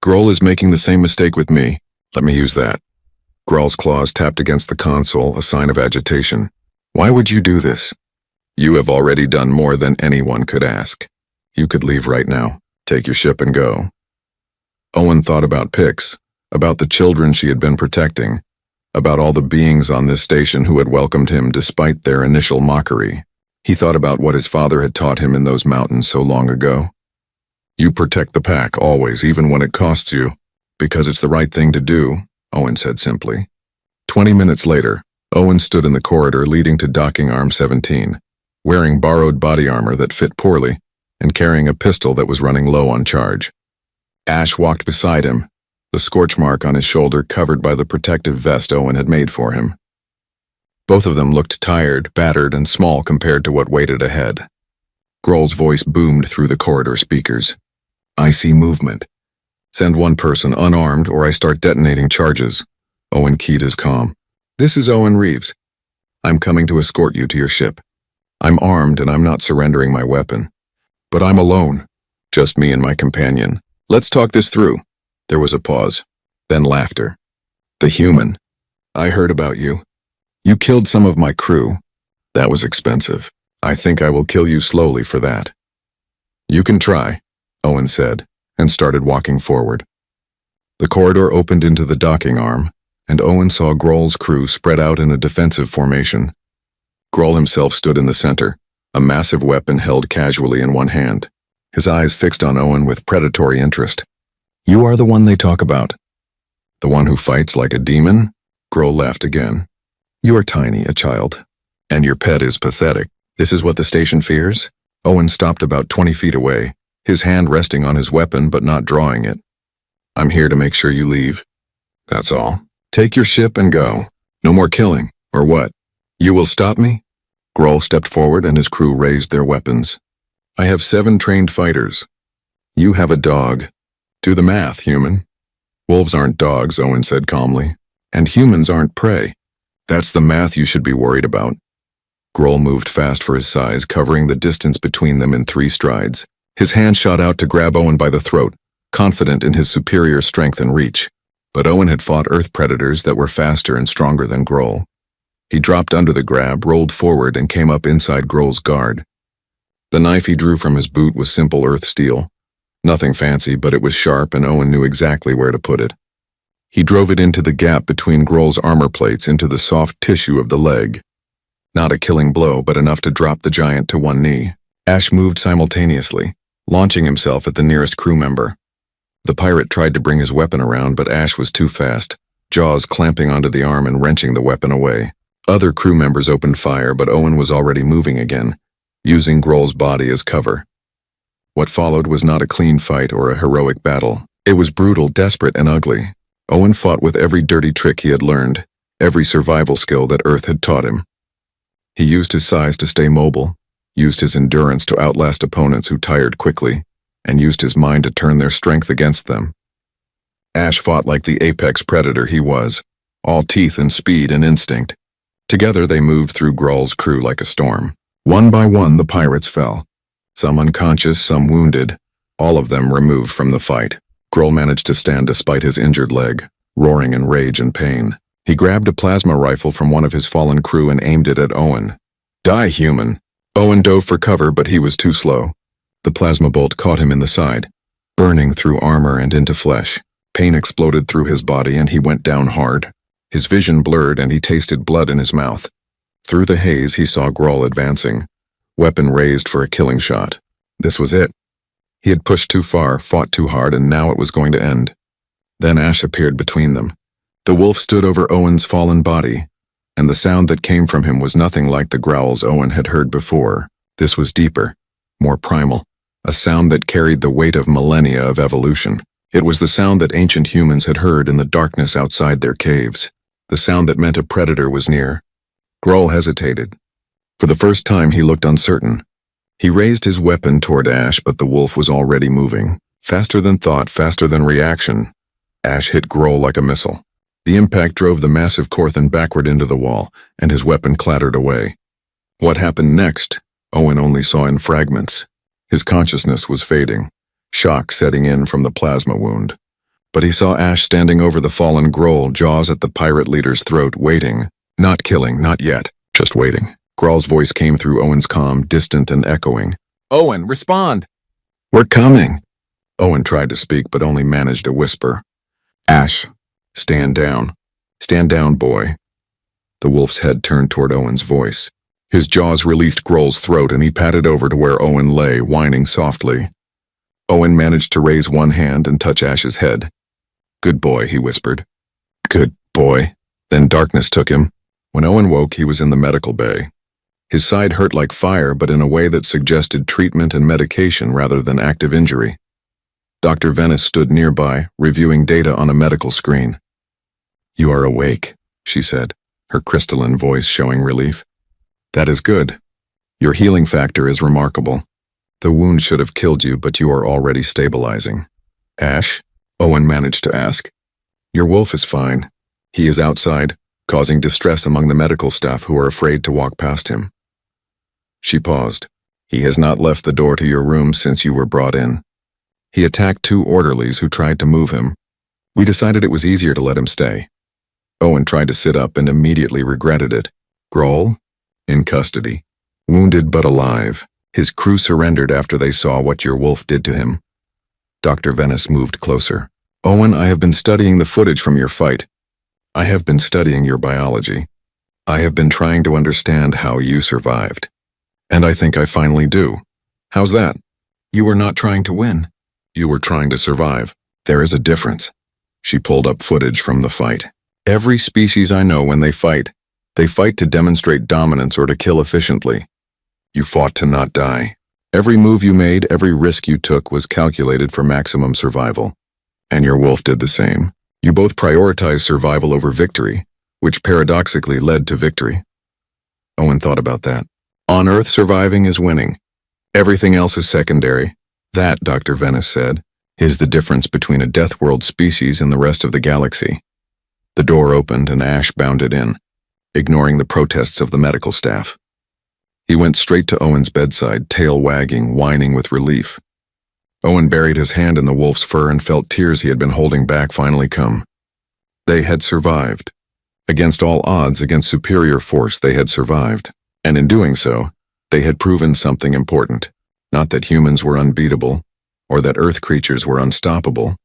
Grohl is making the same mistake with me. Let me use that. Grall's claws tapped against the console, a sign of agitation. Why would you do this? You have already done more than anyone could ask. You could leave right now. Take your ship and go. Owen thought about Pix, about the children she had been protecting, about all the beings on this station who had welcomed him despite their initial mockery. He thought about what his father had taught him in those mountains so long ago. You protect the pack, always, even when it costs you. Because it's the right thing to do, Owen said simply. 20 minutes later, Owen stood in the corridor leading to docking arm 17, wearing borrowed body armor that fit poorly, and carrying a pistol that was running low on charge. Ash walked beside him, the scorch mark on his shoulder covered by the protective vest Owen had made for him. Both of them looked tired, battered, and small compared to what waited ahead. Grall's voice boomed through the corridor speakers. I see movement. Send one person unarmed or I start detonating charges. Owen keyed his comm. This is Owen Reeves. I'm coming to escort you to your ship. I'm armed and I'm not surrendering my weapon. But I'm alone. Just me and my companion. Let's talk this through. There was a pause. Then laughter. The human. I heard about you. You killed some of my crew. That was expensive. I think I will kill you slowly for that. You can try, Owen said, and started walking forward. The corridor opened into the docking arm, and Owen saw Grall's crew spread out in a defensive formation. Grall himself stood in the center, a massive weapon held casually in one hand, his eyes fixed on Owen with predatory interest. You are the one they talk about. The one who fights like a demon? Grall laughed again. You are tiny, a child, and your pet is pathetic. This is what the station fears? Owen stopped about 20 feet away, his hand resting on his weapon but not drawing it. I'm here to make sure you leave. That's all. Take your ship and go. No more killing, or what? You will stop me? Grall stepped forward and his crew raised their weapons. I have 7 trained fighters. You have a dog. Do the math, human. Wolves aren't dogs, Owen said calmly, and humans aren't prey. That's the math you should be worried about. Grall moved fast for his size, covering the distance between them in 3 strides. His hand shot out to grab Owen by the throat, confident in his superior strength and reach. But Owen had fought Earth predators that were faster and stronger than Grall. He dropped under the grab, rolled forward, and came up inside Grall's guard. The knife he drew from his boot was simple Earth steel. Nothing fancy, but it was sharp and Owen knew exactly where to put it. He drove it into the gap between Grall's armor plates into the soft tissue of the leg. Not a killing blow, but enough to drop the giant to one knee. Ash moved simultaneously, launching himself at the nearest crew member. The pirate tried to bring his weapon around, but Ash was too fast, jaws clamping onto the arm and wrenching the weapon away. Other crew members opened fire, but Owen was already moving again, using Grall's body as cover. What followed was not a clean fight or a heroic battle. It was brutal, desperate, and ugly. Owen fought with every dirty trick he had learned, every survival skill that Earth had taught him. He used his size to stay mobile, used his endurance to outlast opponents who tired quickly, and used his mind to turn their strength against them. Ash fought like the apex predator he was, all teeth and speed and instinct. Together they moved through Grall's crew like a storm. One by one the pirates fell, some unconscious, some wounded, all of them removed from the fight. Grall managed to stand despite his injured leg, roaring in rage and pain. He grabbed a plasma rifle from one of his fallen crew and aimed it at Owen. Die, human! Owen dove for cover, but he was too slow. The plasma bolt caught him in the side, burning through armor and into flesh. Pain exploded through his body and he went down hard. His vision blurred and he tasted blood in his mouth. Through the haze he saw Grall advancing, weapon raised for a killing shot. This was it. He had pushed too far, fought too hard, and now it was going to end. Then Ash appeared between them. The wolf stood over Owen's fallen body, and the sound that came from him was nothing like the growls Owen had heard before. This was deeper, more primal, a sound that carried the weight of millennia of evolution. It was the sound that ancient humans had heard in the darkness outside their caves, the sound that meant a predator was near. Grall hesitated. For the first time he looked uncertain. He raised his weapon toward Ash, but the wolf was already moving. Faster than thought, faster than reaction. Ash hit Grall like a missile. The impact drove the massive Korthan backward into the wall, and his weapon clattered away. What happened next, Owen only saw in fragments. His consciousness was fading, shock setting in from the plasma wound. But he saw Ash standing over the fallen Grohl, jaws at the pirate leader's throat, waiting. Not killing, not yet, just waiting. Grohl's voice came through Owen's comm, distant and echoing. Owen, respond! We're coming. Owen tried to speak, but only managed a whisper. Ash, stand down. Stand down, boy. The wolf's head turned toward Owen's voice. His jaws released Grohl's throat, and he patted over to where Owen lay, whining softly. Owen managed to raise one hand and touch Ash's head. Good boy, he whispered. Good boy. Then darkness took him. When Owen woke, he was in the medical bay. His side hurt like fire, but in a way that suggested treatment and medication rather than active injury. Dr. Venice stood nearby, reviewing data on a medical screen. You are awake, she said, her crystalline voice showing relief. That is good. Your healing factor is remarkable. The wound should have killed you, but you are already stabilizing. Ash? Owen managed to ask. Your wolf is fine. He is outside, causing distress among the medical staff who are afraid to walk past him. She paused. He has not left the door to your room since you were brought in. He attacked 2 orderlies who tried to move him. We decided it was easier to let him stay. Owen tried to sit up and immediately regretted it. Grohl? In custody. Wounded but alive. His crew surrendered after they saw what your wolf did to him. Dr. Venice moved closer. Owen, I have been studying the footage from your fight. I have been studying your biology. I have been trying to understand how you survived. And I think I finally do. How's that? You were not trying to win. You were trying to survive. There is a difference. She pulled up footage from the fight. Every species I know, when they fight to demonstrate dominance or to kill efficiently. You fought to not die. Every move you made, every risk you took was calculated for maximum survival. And your wolf did the same. You both prioritized survival over victory, which paradoxically led to victory. Owen thought about that. On Earth, surviving is winning. Everything else is secondary. That, Dr. Venice said, is the difference between a Death World species and the rest of the galaxy. The door opened and Ash bounded in, ignoring the protests of the medical staff. He went straight to Owen's bedside, tail wagging, whining with relief. Owen buried his hand in the wolf's fur and felt tears he had been holding back finally come. They had survived. Against all odds, against superior force, they had survived. And in doing so, they had proven something important. Not that humans were unbeatable, or that Earth creatures were unstoppable,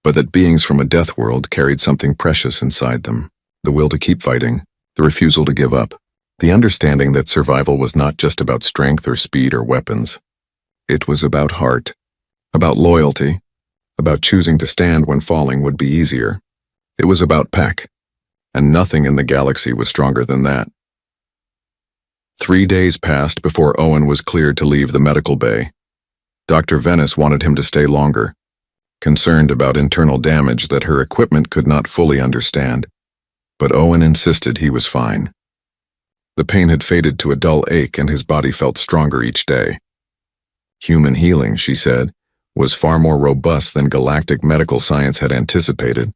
but that beings from a death world carried something precious inside them. The will to keep fighting, the refusal to give up, the understanding that survival was not just about strength or speed or weapons. It was about heart, about loyalty, about choosing to stand when falling would be easier. It was about pack, and nothing in the galaxy was stronger than that. 3 days passed before Owen was cleared to leave the medical bay. Dr. Venice wanted him to stay longer, concerned about internal damage that her equipment could not fully understand. But Owen insisted he was fine. The pain had faded to a dull ache and his body felt stronger each day. Human healing, she said, was far more robust than galactic medical science had anticipated.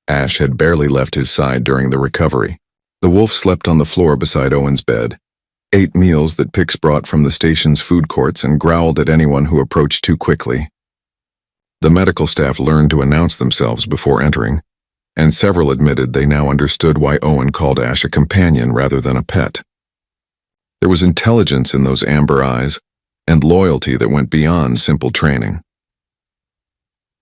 Ash had barely left his side during the recovery. The wolf slept on the floor beside Owen's bed, ate meals that Pix brought from the station's food courts and growled at anyone who approached too quickly. The medical staff learned to announce themselves before entering, and several admitted they now understood why Owen called Ash a companion rather than a pet. There was intelligence in those amber eyes, and loyalty that went beyond simple training.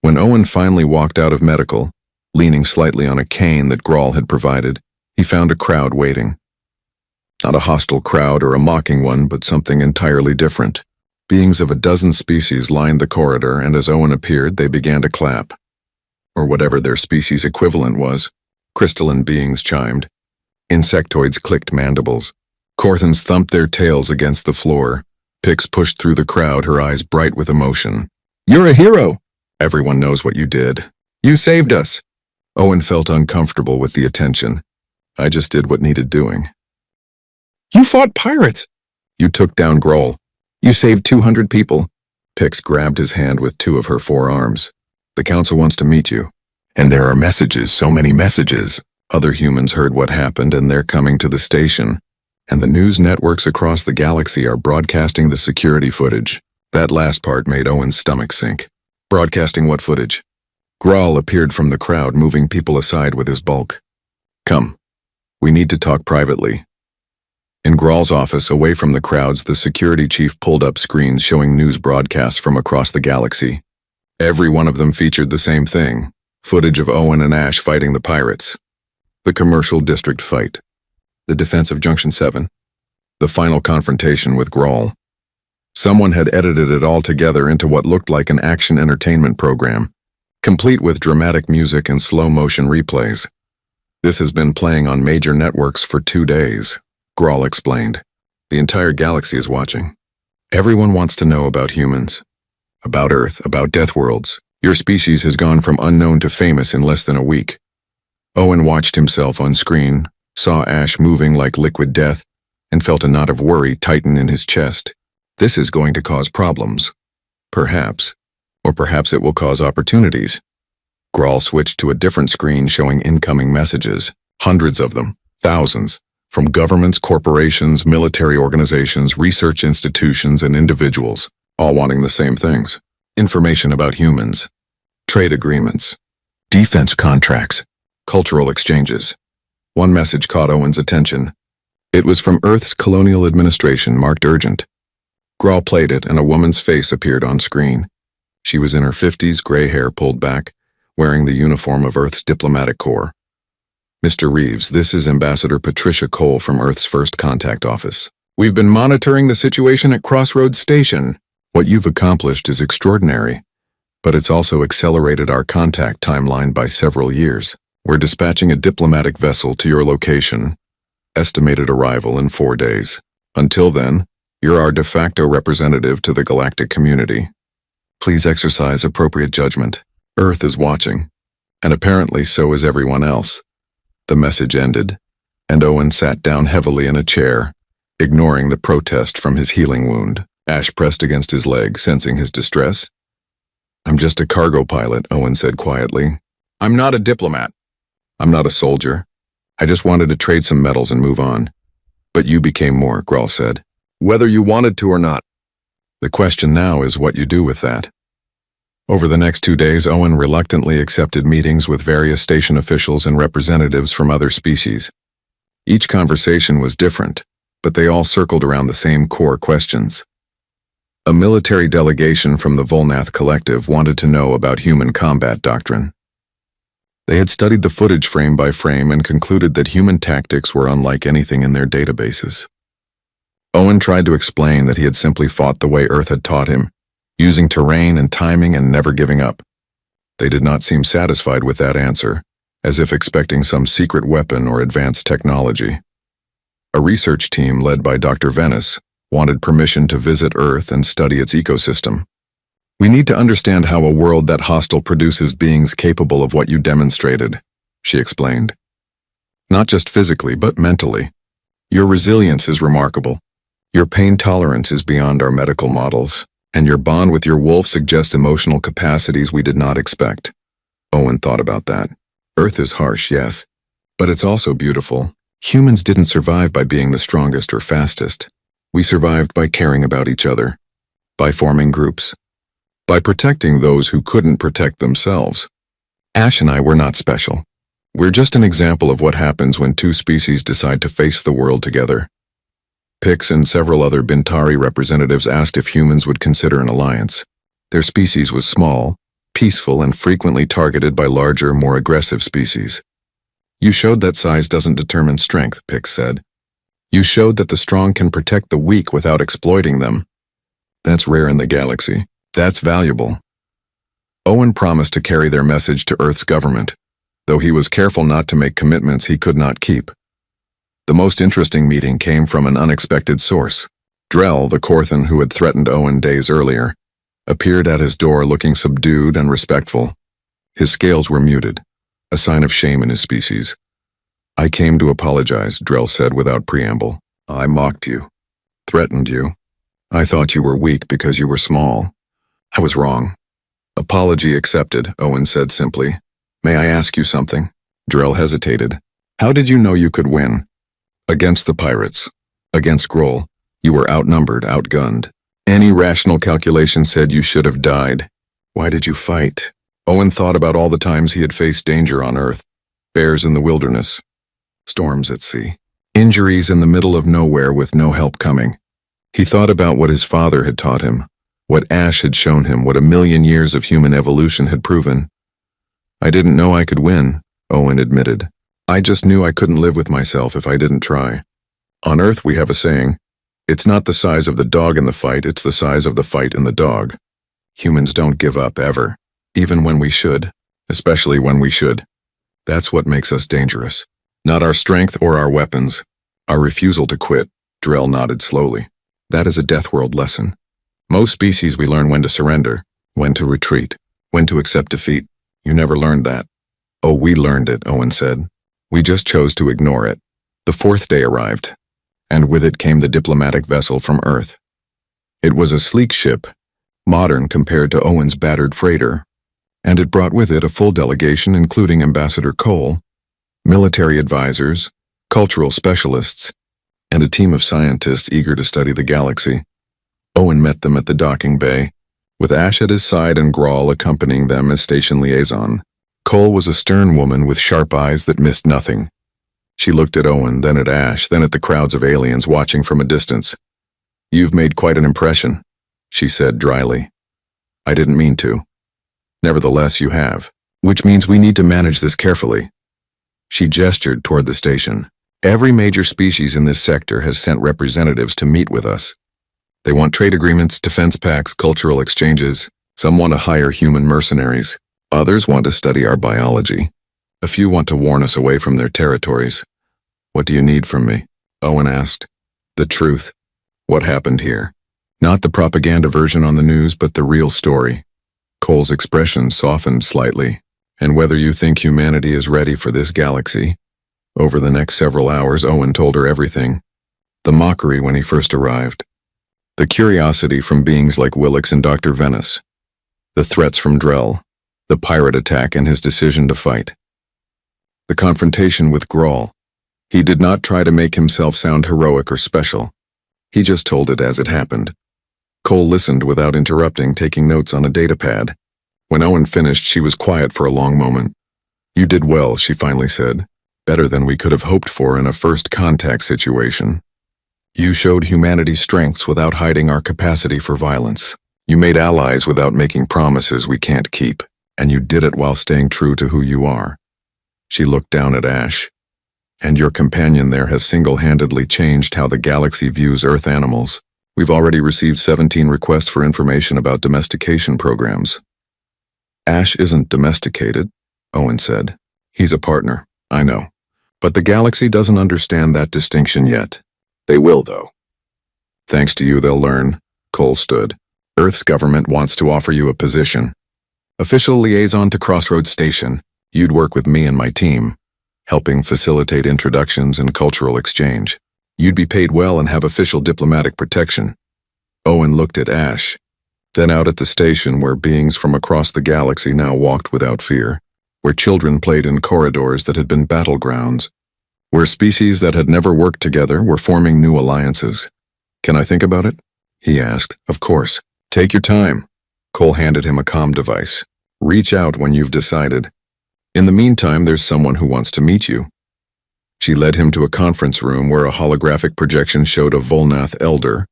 When Owen finally walked out of medical, leaning slightly on a cane that Grohl had provided, he found a crowd waiting. Not a hostile crowd or a mocking one, but something entirely different. Beings of a dozen species lined the corridor, and as Owen appeared, they began to clap. Or whatever their species equivalent was. Crystalline beings chimed. Insectoids clicked mandibles. Corthans thumped their tails against the floor. Pix pushed through the crowd, her eyes bright with emotion. You're a hero! Everyone knows what you did. You saved us! Owen felt uncomfortable with the attention. I just did what needed doing. You fought pirates! You took down Grohl. You saved 200 people. Pix grabbed his hand with 2 of her forearms. The council wants to meet you. And there are messages, so many messages. Other humans heard what happened and they're coming to the station. And the news networks across the galaxy are broadcasting the security footage. That last part made Owen's stomach sink. Broadcasting what footage? Grawl appeared from the crowd, moving people aside with his bulk. Come. We need to talk privately. In Grawl's office, away from the crowds, the security chief pulled up screens showing news broadcasts from across the galaxy. Every one of them featured the same thing: footage of Owen and Ash fighting the pirates. The commercial district fight. The defense of Junction 7. The final confrontation with Grawl. Someone had edited it all together into what looked like an action entertainment program, complete with dramatic music and slow-motion replays. This has been playing on major networks for 2 days, Grawl explained. The entire galaxy is watching. Everyone wants to know about humans, about Earth, about death worlds. Your species has gone from unknown to famous in less than a week. Owen watched himself on screen, saw Ash moving like liquid death, and felt a knot of worry tighten in his chest. This is going to cause problems. Perhaps. Or perhaps it will cause opportunities. Grawl switched to a different screen showing incoming messages. Hundreds of them. Thousands. From governments, corporations, military organizations, research institutions, and individuals, all wanting the same things. Information about humans. Trade agreements. Defense contracts. Cultural exchanges. One message caught Owen's attention. It was from Earth's colonial administration, marked urgent. Grawl played it, and a woman's face appeared on screen. She was in her 50s, gray hair pulled back, wearing the uniform of Earth's diplomatic corps. Mr. Reeves, this is Ambassador Patricia Cole from Earth's First Contact Office. We've been monitoring the situation at Crossroads Station. What you've accomplished is extraordinary, but it's also accelerated our contact timeline by several years. We're dispatching a diplomatic vessel to your location. Estimated arrival in 4 days. Until then, you're our de facto representative to the galactic community. Please exercise appropriate judgment. Earth is watching, and apparently so is everyone else. The message ended, and Owen sat down heavily in a chair, ignoring the protest from his healing wound. Ash pressed against his leg, sensing his distress. I'm just a cargo pilot, Owen said quietly. I'm not a diplomat. I'm not a soldier. I just wanted to trade some metals and move on. But you became more, Grawl said. Whether you wanted to or not. The question now is what you do with that. Over the next 2 days, Owen reluctantly accepted meetings with various station officials and representatives from other species. Each conversation was different, but they all circled around the same core questions. A military delegation from the Volnath Collective wanted to know about human combat doctrine. They had studied the footage frame by frame and concluded that human tactics were unlike anything in their databases. Owen tried to explain that he had simply fought the way Earth had taught him, using terrain and timing and never giving up. They did not seem satisfied with that answer, as if expecting some secret weapon or advanced technology. A research team led by Dr. Venice wanted permission to visit Earth and study its ecosystem. We need to understand how a world that hostile produces beings capable of what you demonstrated, she explained. Not just physically, but mentally. Your resilience is remarkable. Your pain tolerance is beyond our medical models, and your bond with your wolf suggests emotional capacities we did not expect. Owen thought about that. Earth is harsh, yes, but it's also beautiful. Humans didn't survive by being the strongest or fastest. We survived by caring about each other, by forming groups, by protecting those who couldn't protect themselves. Ash and I were not special. We're just an example of what happens when two species decide to face the world together. Pix and several other Bintari representatives asked if humans would consider an alliance. Their species was small, peaceful, and frequently targeted by larger, more aggressive species. You showed that size doesn't determine strength, Pix said. You showed that the strong can protect the weak without exploiting them. That's rare in the galaxy. That's valuable. Owen promised to carry their message to Earth's government, though he was careful not to make commitments he could not keep. The most interesting meeting came from an unexpected source. Drell, the Corthan who had threatened Owen days earlier, appeared at his door looking subdued and respectful. His scales were muted, a sign of shame in his species. I came to apologize, Drell said without preamble. I mocked you, threatened you. I thought you were weak because you were small. I was wrong. Apology accepted, Owen said simply. May I ask you something? Drell hesitated. How did you know you could win? Against the pirates. Against Grohl. You were outnumbered, outgunned. Any rational calculation said you should have died. Why did you fight? Owen thought about all the times he had faced danger on Earth. Bears in the wilderness, storms at sea, injuries in the middle of nowhere with no help coming. He thought about what his father had taught him, what Ash had shown him, what a million years of human evolution had proven. I didn't know I could win, Owen admitted. I just knew I couldn't live with myself if I didn't try. On Earth we have a saying, it's not the size of the dog in the fight, it's the size of the fight in the dog. Humans don't give up, ever. Even when we should. Especially when we should. That's what makes us dangerous. Not our strength or our weapons. Our refusal to quit. Drell nodded slowly. That is a death world lesson. Most species we learn when to surrender, when to retreat, when to accept defeat. You never learned that. Oh, we learned it, Owen said. We just chose to ignore it. The fourth day arrived, and with it came the diplomatic vessel from Earth. It was a sleek ship, modern compared to Owen's battered freighter, and it brought with it a full delegation including Ambassador Cole, military advisors, cultural specialists, and a team of scientists eager to study the galaxy. Owen met them at the docking bay, with Ash at his side and Grawl accompanying them as station liaison. Cole was a stern woman with sharp eyes that missed nothing. She looked at Owen, then at Ash, then at the crowds of aliens watching from a distance. You've made quite an impression, she said dryly. I didn't mean to. Nevertheless, you have, which means we need to manage this carefully. She gestured toward the station. Every major species in this sector has sent representatives to meet with us. They want trade agreements, defense pacts, cultural exchanges. Some want to hire human mercenaries. Others want to study our biology. A few want to warn us away from their territories. What do you need from me? Owen asked. The truth. What happened here? Not the propaganda version on the news, but the real story. Cole's expression softened slightly. And whether you think humanity is ready for this galaxy. Over the next several hours, Owen told her everything. The mockery when he first arrived. The curiosity from beings like Willix and Dr. Venice. The threats from Drell. The pirate attack and his decision to fight. The confrontation with Grawl. He did not try to make himself sound heroic or special. He just told it as it happened. Cole listened without interrupting, taking notes on a datapad. When Owen finished, she was quiet for a long moment. You did well, she finally said. Better than we could have hoped for in a first contact situation. You showed humanity's strengths without hiding our capacity for violence. You made allies without making promises we can't keep. And you did it while staying true to who you are. She looked down at Ash. And your companion there has single-handedly changed how the galaxy views Earth animals. We've already received 17 requests for information about domestication programs. Ash isn't domesticated, Owen said. He's a partner, I know. But the galaxy doesn't understand that distinction yet. They will, though. Thanks to you, they'll learn. Cole stood. Earth's government wants to offer you a position. Official liaison to Crossroads Station. You'd work with me and my team, helping facilitate introductions and cultural exchange. You'd be paid well and have official diplomatic protection. Owen looked at Ash, then out at the station where beings from across the galaxy now walked without fear, where children played in corridors that had been battlegrounds, where species that had never worked together were forming new alliances. Can I think about it? He asked. Of course. Take your time. Cole handed him a comm device. Reach out when you've decided. In the meantime, there's someone who wants to meet you. She led him to a conference room where a holographic projection showed a Volnath elder,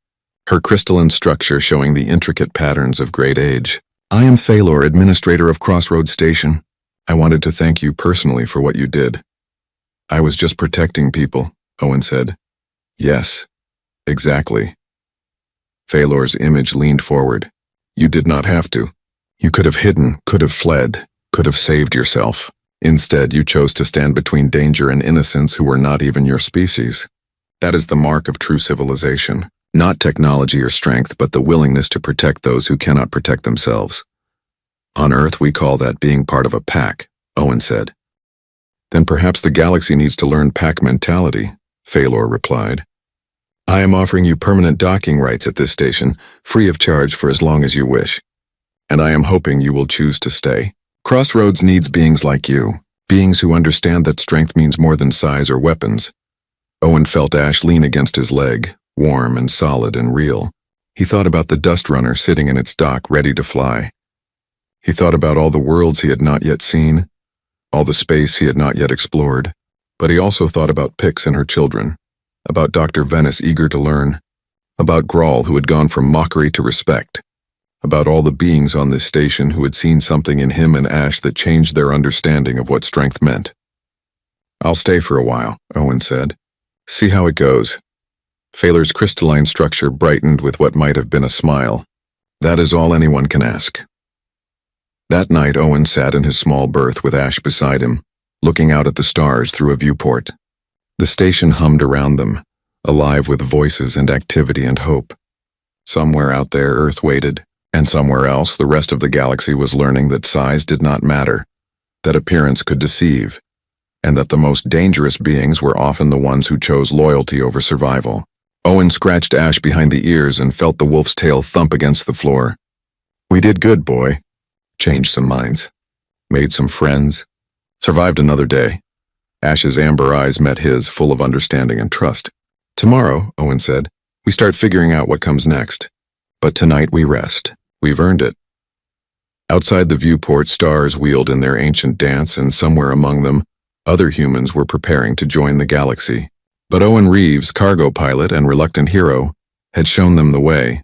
her crystalline structure showing the intricate patterns of great age. I am Phalor, administrator of Crossroads Station. I wanted to thank you personally for what you did. I was just protecting people, Owen said. Yes, exactly. Phalor's image leaned forward. You did not have to. You could have hidden, could have fled, could have saved yourself. Instead, you chose to stand between danger and innocents who were not even your species. That is the mark of true civilization. Not technology or strength, but the willingness to protect those who cannot protect themselves. On Earth, we call that being part of a pack, Owen said. Then perhaps the galaxy needs to learn pack mentality, Phalor replied. I am offering you permanent docking rights at this station, free of charge for as long as you wish. And I am hoping you will choose to stay. Crossroads needs beings like you, beings who understand that strength means more than size or weapons. Owen felt Ash lean against his leg, warm and solid and real. He thought about the dust runner sitting in its dock ready to fly. He thought about all the worlds he had not yet seen, all the space he had not yet explored, but he also thought about Pix and her children, about Dr. Venice eager to learn, about Grawl who had gone from mockery to respect, about all the beings on this station who had seen something in him and Ash that changed their understanding of what strength meant. "I'll stay for a while," Owen said. "See how it goes." Failer's crystalline structure brightened with what might have been a smile. "That is all anyone can ask." That night, Owen sat in his small berth with Ash beside him, looking out at the stars through a viewport. The station hummed around them, alive with voices and activity and hope. Somewhere out there, Earth waited, and somewhere else, the rest of the galaxy was learning that size did not matter, that appearance could deceive, and that the most dangerous beings were often the ones who chose loyalty over survival. Owen scratched Ash behind the ears and felt the wolf's tail thump against the floor. "We did good, boy. Changed some minds. Made some friends. Survived another day." Ash's amber eyes met his, full of understanding and trust. "Tomorrow," Owen said, "we start figuring out what comes next. But tonight we rest. We've earned it." Outside the viewport, stars wheeled in their ancient dance, and somewhere among them, other humans were preparing to join the galaxy. But Owen Reeves, cargo pilot and reluctant hero, had shown them the way,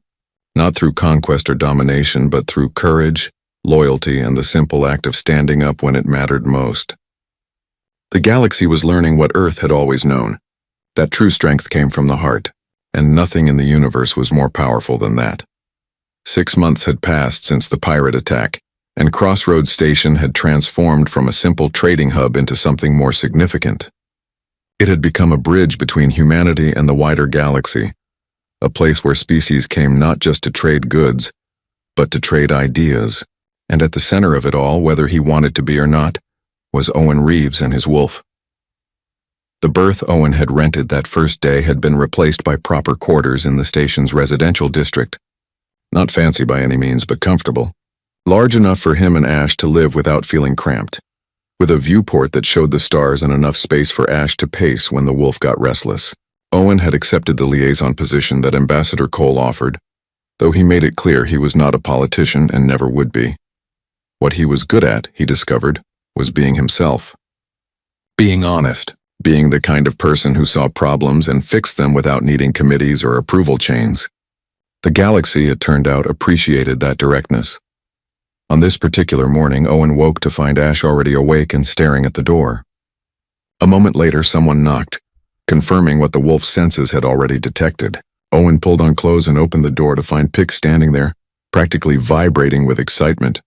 not through conquest or domination, but through courage, loyalty, and the simple act of standing up when it mattered most. The galaxy was learning what Earth had always known, that true strength came from the heart, and nothing in the universe was more powerful than that. 6 months had passed since the pirate attack, and Crossroads Station had transformed from a simple trading hub into something more significant. It had become a bridge between humanity and the wider galaxy, a place where species came not just to trade goods, but to trade ideas. And at the center of it all, whether he wanted to be or not, was Owen Reeves and his wolf. The berth Owen had rented that first day had been replaced by proper quarters in the station's residential district. Not fancy by any means, but comfortable. Large enough for him and Ash to live without feeling cramped, with a viewport that showed the stars and enough space for Ash to pace when the wolf got restless. Owen had accepted the liaison position that Ambassador Cole offered, though he made it clear he was not a politician and never would be. What he was good at, he discovered, was being himself. Being honest, being the kind of person who saw problems and fixed them without needing committees or approval chains. The galaxy, it turned out, appreciated that directness. On this particular morning, Owen woke to find Ash already awake and staring at the door. A moment later, someone knocked, confirming what the wolf's senses had already detected. Owen pulled on clothes and opened the door to find Pix standing there, practically vibrating with excitement.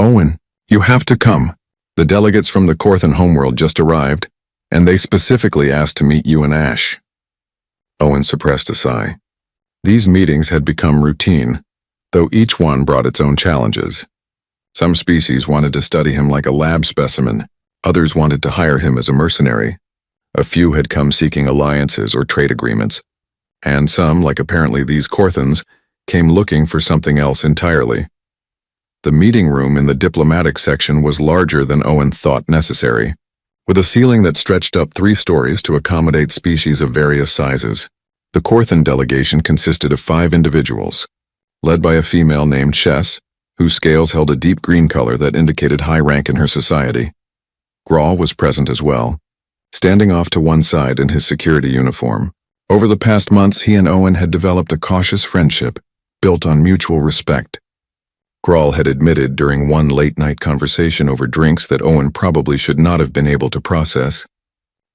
"Owen, you have to come. The delegates from the Corthan homeworld just arrived, and they specifically asked to meet you and Ash." Owen suppressed a sigh. These meetings had become routine, though each one brought its own challenges. Some species wanted to study him like a lab specimen, others wanted to hire him as a mercenary. A few had come seeking alliances or trade agreements, and some, like apparently these Corthans, came looking for something else entirely. The meeting room in the diplomatic section was larger than Owen thought necessary, with a ceiling that stretched up 3 stories to accommodate species of various sizes. The Corthan delegation consisted of 5 individuals, led by a female named Chess, whose scales held a deep green color that indicated high rank in her society. Grawl was present as well, standing off to one side in his security uniform. Over the past months, he and Owen had developed a cautious friendship, built on mutual respect. Grawl had admitted during one late-night conversation over drinks that Owen probably should not have been able to process,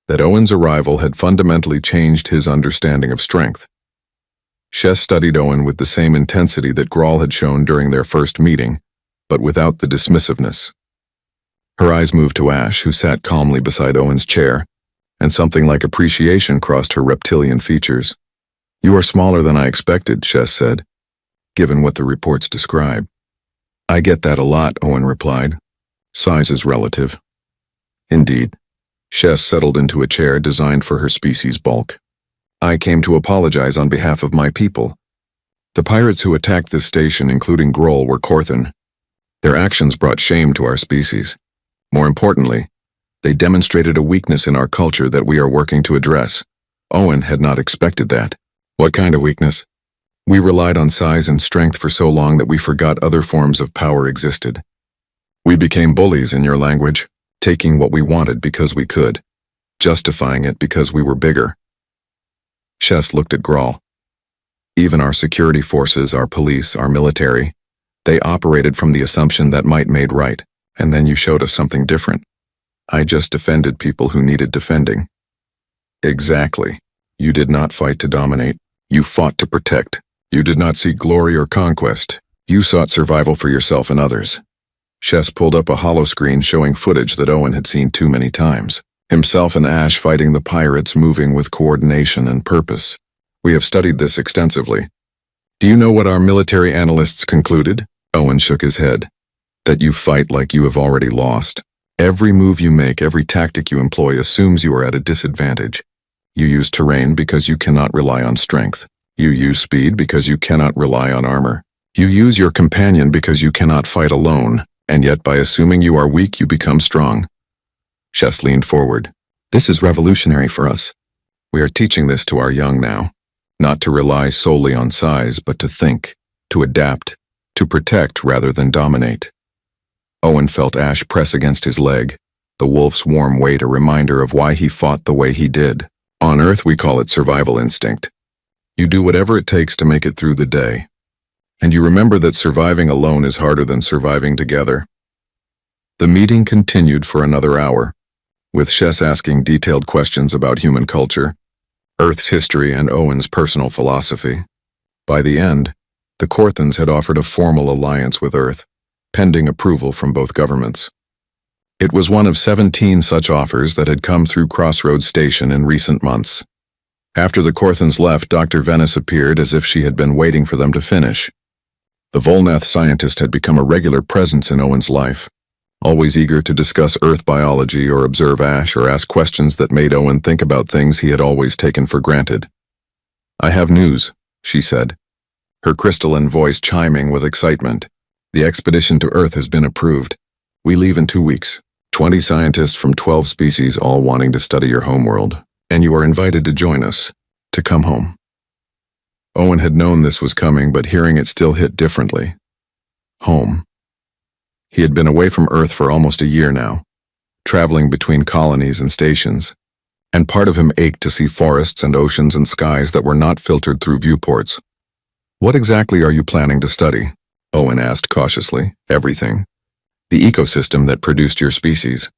that Owen's arrival had fundamentally changed his understanding of strength. Chess studied Owen with the same intensity that Grawl had shown during their first meeting, but without the dismissiveness. Her eyes moved to Ash, who sat calmly beside Owen's chair, and something like appreciation crossed her reptilian features. "You are smaller than I expected," Chess said, given what the reports describe. "I get that a lot," Owen replied. "Size is relative." Indeed. Chess settled into a chair designed for her species' bulk. "I came to apologize on behalf of my people. The pirates who attacked this station, including Grawl, were Corthan. Their actions brought shame to our species. More importantly, they demonstrated a weakness in our culture that we are working to address. Owen had not expected that." "What kind of weakness?" "We relied on size and strength for so long that we forgot other forms of power existed. We became bullies in your language, taking what we wanted because we could, justifying it because we were bigger. Shess looked at Grawl. Even our security forces, our police, our military, they operated from the assumption that might made right, and then you showed us something different. I just defended people who needed defending. Exactly. You did not fight to dominate. You fought to protect. You did not seek glory or conquest. You sought survival for yourself and others. Shess pulled up a hollow screen showing footage that Owen had seen too many times. Himself and Ash fighting the pirates, moving with coordination and purpose. We have studied this extensively. Do you know what our military analysts concluded? Owen shook his head. That you fight like you have already lost. Every move you make, every tactic you employ assumes you are at a disadvantage. You use terrain because you cannot rely on strength. You use speed because you cannot rely on armor. You use your companion because you cannot fight alone, and yet by assuming you are weak you become strong. Shess leaned forward. This is revolutionary for us. We are teaching this to our young now. Not to rely solely on size, but to think, to adapt, to protect rather than dominate. Owen felt Ash press against his leg, the wolf's warm weight a reminder of why he fought the way he did. On Earth we call it survival instinct. You do whatever it takes to make it through the day. And you remember that surviving alone is harder than surviving together. The meeting continued for another hour, with Shess asking detailed questions about human culture, Earth's history, and Owen's personal philosophy. By the end, the Korthans had offered a formal alliance with Earth, pending approval from both governments. It was one of 17 such offers that had come through Crossroads Station in recent months. After the Korthans left, Dr. Venice appeared as if she had been waiting for them to finish. The Volnath scientist had become a regular presence in Owen's life, always eager to discuss Earth biology or observe Ash or ask questions that made Owen think about things he had always taken for granted. I have news, she said, her crystalline voice chiming with excitement. The expedition to Earth has been approved. We leave in 2 weeks. 20 scientists from 12 species all wanting to study your homeworld, and you are invited to join us, to come home. Owen had known this was coming, but hearing it still hit differently. Home. He had been away from Earth for almost a year now, traveling between colonies and stations, and part of him ached to see forests and oceans and skies that were not filtered through viewports. What exactly are you planning to study? Owen asked cautiously. Everything. The ecosystem that produced your species,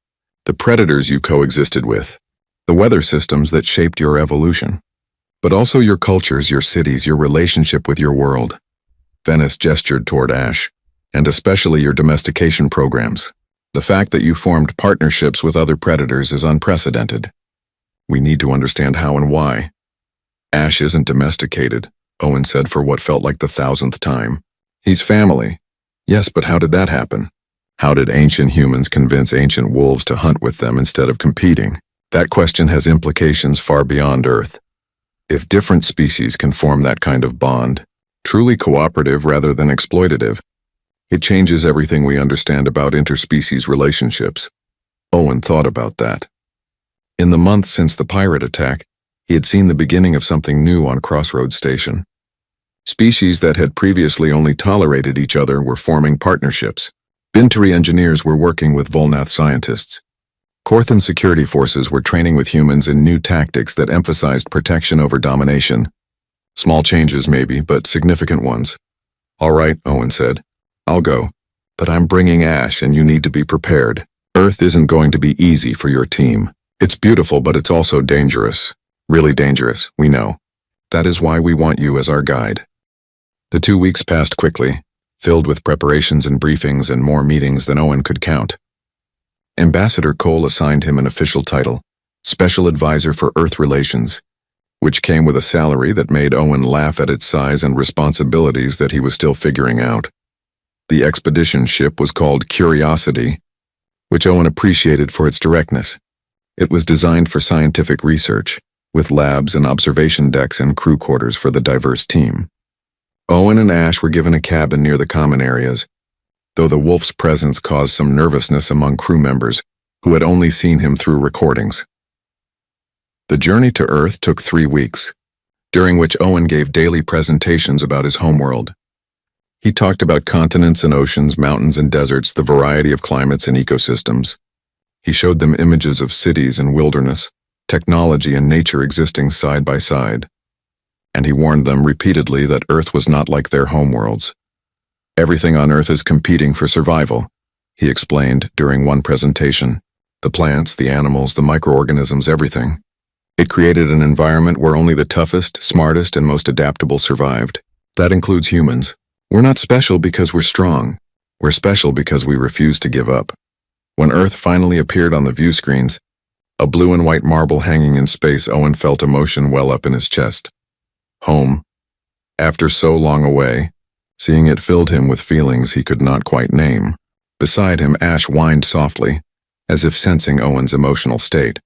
the predators you coexisted with, the weather systems that shaped your evolution, but also your cultures, your cities, your relationship with your world. Venice gestured toward Ash, and especially your domestication programs. The fact that you formed partnerships with other predators is unprecedented. We need to understand how and why. Ash isn't domesticated, Owen said for what felt like the 1,000th time. He's family. Yes, but how did that happen? How did ancient humans convince ancient wolves to hunt with them instead of competing? That question has implications far beyond Earth. If different species can form that kind of bond, truly cooperative rather than exploitative, it changes everything we understand about interspecies relationships. Owen thought about that. In the months since the pirate attack, he had seen the beginning of something new on Crossroads Station. Species that had previously only tolerated each other were forming partnerships. Bintari engineers were working with Volnath scientists. Korthan security forces were training with humans in new tactics that emphasized protection over domination. Small changes maybe, but significant ones. All right, Owen said. I'll go. But I'm bringing Ash and you need to be prepared. Earth isn't going to be easy for your team. It's beautiful, but it's also dangerous. Really dangerous, we know. That is why we want you as our guide. The 2 weeks passed quickly, filled with preparations and briefings and more meetings than Owen could count. Ambassador Cole assigned him an official title, Special Advisor for Earth Relations, which came with a salary that made Owen laugh at its size and responsibilities that he was still figuring out. The expedition ship was called Curiosity, which Owen appreciated for its directness. It was designed for scientific research, with labs and observation decks and crew quarters for the diverse team. Owen and Ash were given a cabin near the common areas, though the wolf's presence caused some nervousness among crew members who had only seen him through recordings. The journey to Earth took 3 weeks, during which Owen gave daily presentations about his homeworld. He talked about continents and oceans, mountains and deserts, the variety of climates and ecosystems. He showed them images of cities and wilderness, technology and nature existing side by side. And he warned them repeatedly that Earth was not like their homeworlds. Everything on Earth is competing for survival, he explained during one presentation. The plants, the animals, the microorganisms, everything. It created an environment where only the toughest, smartest, and most adaptable survived. That includes humans. We're not special because we're strong. We're special because we refuse to give up. When Earth finally appeared on the view screens, a blue and white marble hanging in space, Owen felt emotion well up in his chest. Home. After so long away, seeing it filled him with feelings he could not quite name. Beside him, Ash whined softly, as if sensing Owen's emotional state.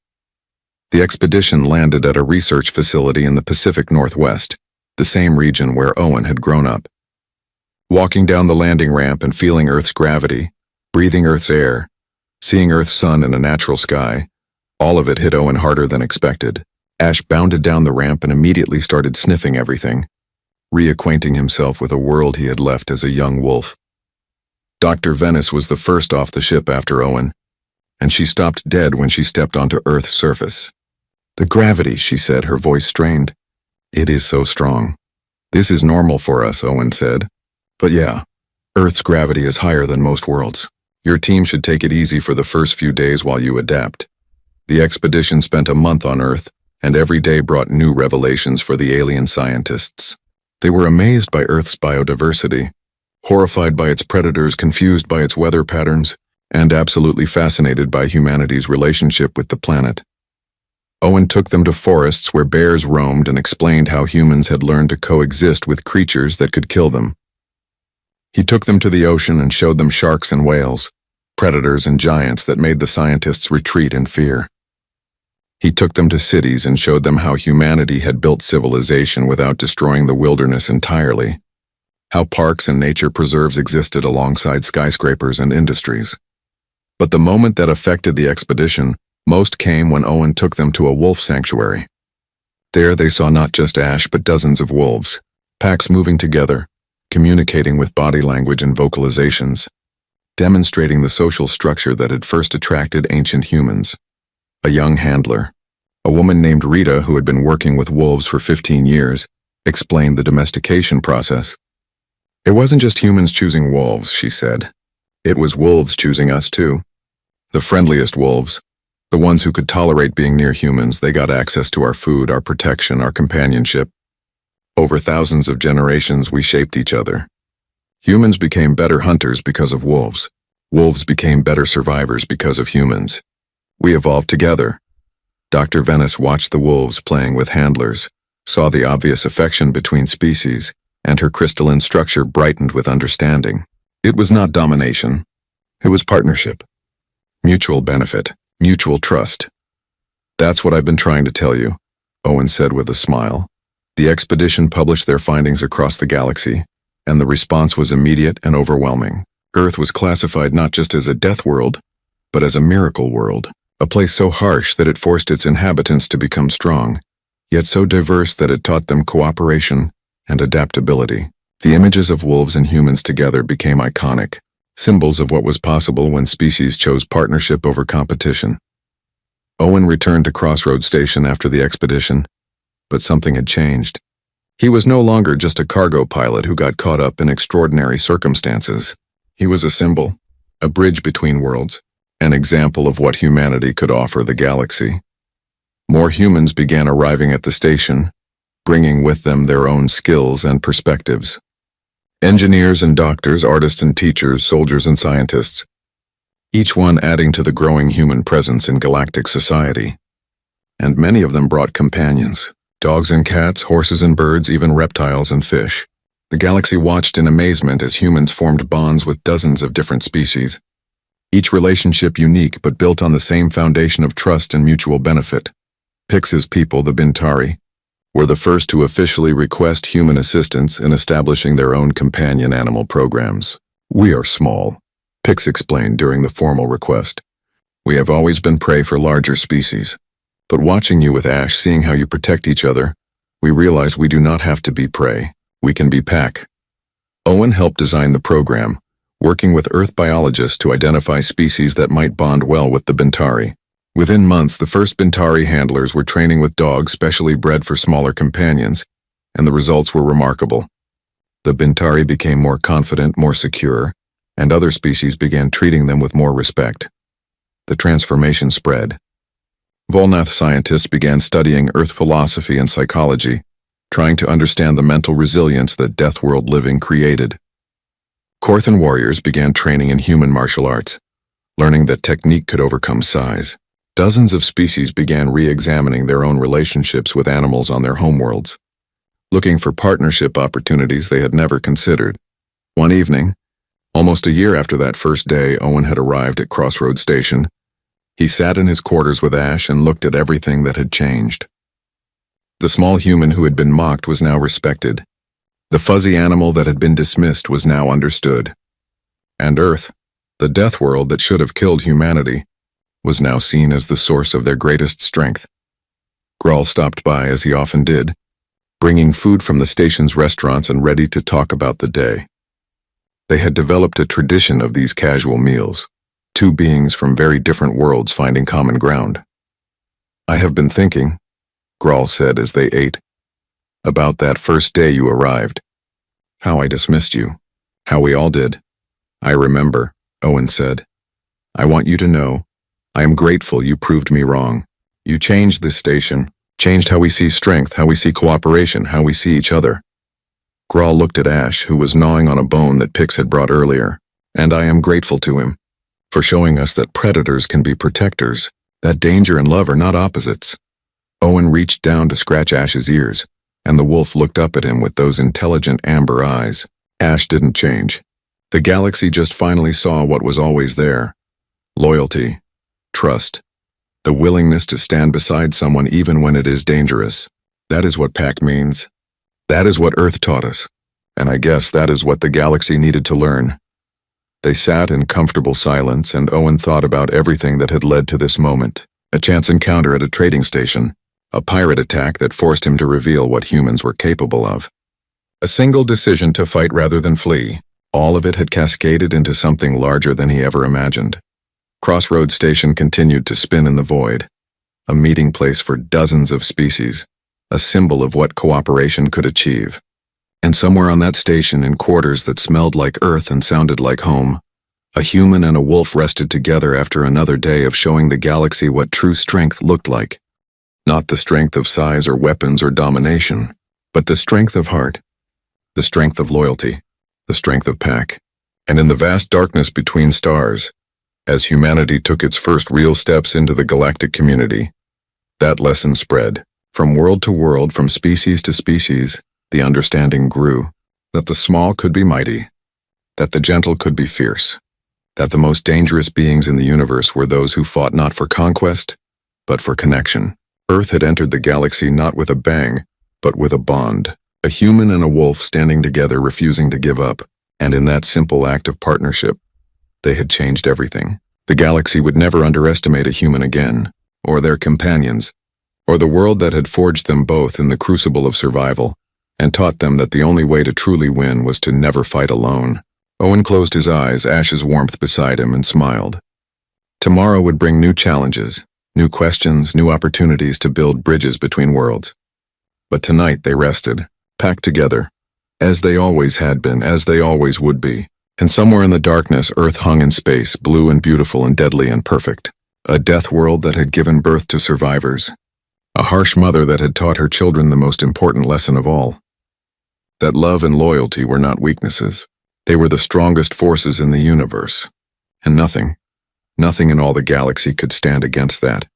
The expedition landed at a research facility in the Pacific Northwest, the same region where Owen had grown up. Walking down the landing ramp and feeling Earth's gravity, breathing Earth's air, seeing Earth's sun in a natural sky, all of it hit Owen harder than expected. Ash bounded down the ramp and immediately started sniffing everything, reacquainting himself with a world he had left as a young wolf. Dr. Venice was the first off the ship after Owen, and she stopped dead when she stepped onto Earth's surface. The gravity, she said, her voice strained. It is so strong. This is normal for us, Owen said. But yeah, Earth's gravity is higher than most worlds. Your team should take it easy for the first few days while you adapt. The expedition spent a month on Earth, and every day brought new revelations for the alien scientists. They were amazed by Earth's biodiversity, horrified by its predators, confused by its weather patterns, and absolutely fascinated by humanity's relationship with the planet. Owen took them to forests where bears roamed and explained how humans had learned to coexist with creatures that could kill them. He took them to the ocean and showed them sharks and whales, predators and giants that made the scientists retreat in fear. He took them to cities and showed them how humanity had built civilization without destroying the wilderness entirely, how parks and nature preserves existed alongside skyscrapers and industries. But the moment that affected the expedition most came when Owen took them to a wolf sanctuary. There they saw not just Ash but dozens of wolves, packs moving together, communicating with body language and vocalizations, demonstrating the social structure that had first attracted ancient humans. A young handler, a woman named Rita who had been working with wolves for 15 years, explained the domestication process. It wasn't just humans choosing wolves, she said. It was wolves choosing us too. The friendliest wolves, the ones who could tolerate being near humans, they got access to our food, our protection, our companionship. Over thousands of generations, we shaped each other. Humans became better hunters because of wolves. Wolves became better survivors because of humans. We evolved together. Dr. Venice watched the wolves playing with handlers, saw the obvious affection between species, and her crystalline structure brightened with understanding. It was not domination. It was partnership. Mutual benefit. Mutual trust. That's what I've been trying to tell you, Owen said with a smile. The expedition published their findings across the galaxy, and the response was immediate and overwhelming. Earth was classified not just as a death world, but as a miracle world, a place so harsh that it forced its inhabitants to become strong, yet so diverse that it taught them cooperation and adaptability. The images of wolves and humans together became iconic, symbols of what was possible when species chose partnership over competition. Owen returned to Crossroads Station after the expedition, but something had changed. He was no longer just a cargo pilot who got caught up in extraordinary circumstances. He was a symbol, a bridge between worlds, an example of what humanity could offer the galaxy. More humans began arriving at the station, bringing with them their own skills and perspectives. Engineers and doctors, artists and teachers, soldiers and scientists, each one adding to the growing human presence in galactic society. And many of them brought companions, dogs and cats, horses and birds, even reptiles and fish. The galaxy watched in amazement as humans formed bonds with dozens of different species, each relationship unique but built on the same foundation of trust and mutual benefit. Pix's people, the Bintari, were the first to officially request human assistance in establishing their own companion animal programs. We are small, Pix explained during the formal request. We have always been prey for larger species. But watching you with Ash, seeing how you protect each other, we realized we do not have to be prey. We can be pack. Owen helped design the program, working with Earth biologists to identify species that might bond well with the Bintari. Within months, the first Bintari handlers were training with dogs specially bred for smaller companions, and the results were remarkable. The Bintari became more confident, more secure, and other species began treating them with more respect. The transformation spread. Volnath scientists began studying Earth philosophy and psychology, trying to understand the mental resilience that Death World living created. Korthan warriors began training in human martial arts, learning that technique could overcome size. Dozens of species began re-examining their own relationships with animals on their homeworlds, looking for partnership opportunities they had never considered. One evening, almost a year after that first day Owen had arrived at Crossroads Station, he sat in his quarters with Ash and looked at everything that had changed. The small human who had been mocked was now respected. The fuzzy animal that had been dismissed was now understood. And Earth, the death world that should have killed humanity, was now seen as the source of their greatest strength. Grawl stopped by, as he often did, bringing food from the station's restaurants and ready to talk about the day. They had developed a tradition of these casual meals, two beings from very different worlds finding common ground. "I have been thinking," Grawl said as they ate, "about that first day you arrived. How I dismissed you. How we all did." "I remember," Owen said. "I want you to know, I am grateful you proved me wrong. You changed this station, changed how we see strength, how we see cooperation, how we see each other." Grawl looked at Ash, who was gnawing on a bone that Pix had brought earlier, "And I am grateful to him for showing us that predators can be protectors, that danger and love are not opposites." Owen reached down to scratch Ash's ears, and the wolf looked up at him with those intelligent amber eyes. Ash didn't change. The galaxy just finally saw what was always there: loyalty, trust, the willingness to stand beside someone even when it is dangerous. That is what pack means. That is what Earth taught us, and I guess that is what the galaxy needed to learn. They sat in comfortable silence, and Owen thought about everything that had led to this moment: a chance encounter at a trading station, a pirate attack that forced him to reveal what humans were capable of, a single decision to fight rather than flee. All of it had cascaded into something larger than he ever imagined. Crossroads Station continued to spin in the void, a meeting place for dozens of species, a symbol of what cooperation could achieve. And somewhere on that station, in quarters that smelled like Earth and sounded like home, a human and a wolf rested together after another day of showing the galaxy what true strength looked like. Not the strength of size or weapons or domination, but the strength of heart, the strength of loyalty, the strength of pack. And in the vast darkness between stars, as humanity took its first real steps into the galactic community, that lesson spread. From world to world, from species to species, the understanding grew that the small could be mighty, that the gentle could be fierce, that the most dangerous beings in the universe were those who fought not for conquest, but for connection. Earth had entered the galaxy not with a bang, but with a bond, a human and a wolf standing together, refusing to give up, and in that simple act of partnership, they had changed everything. The galaxy would never underestimate a human again, or their companions, or the world that had forged them both in the crucible of survival, and taught them that the only way to truly win was to never fight alone. Owen closed his eyes, Ash's warmth beside him, and smiled. Tomorrow would bring new challenges, new questions, new opportunities to build bridges between worlds. But tonight they rested, packed together, as they always had been, as they always would be. And somewhere in the darkness, Earth hung in space, blue and beautiful and deadly and perfect. A death world that had given birth to survivors. A harsh mother that had taught her children the most important lesson of all: that love and loyalty were not weaknesses. They were the strongest forces in the universe. And nothing in all the galaxy could stand against that.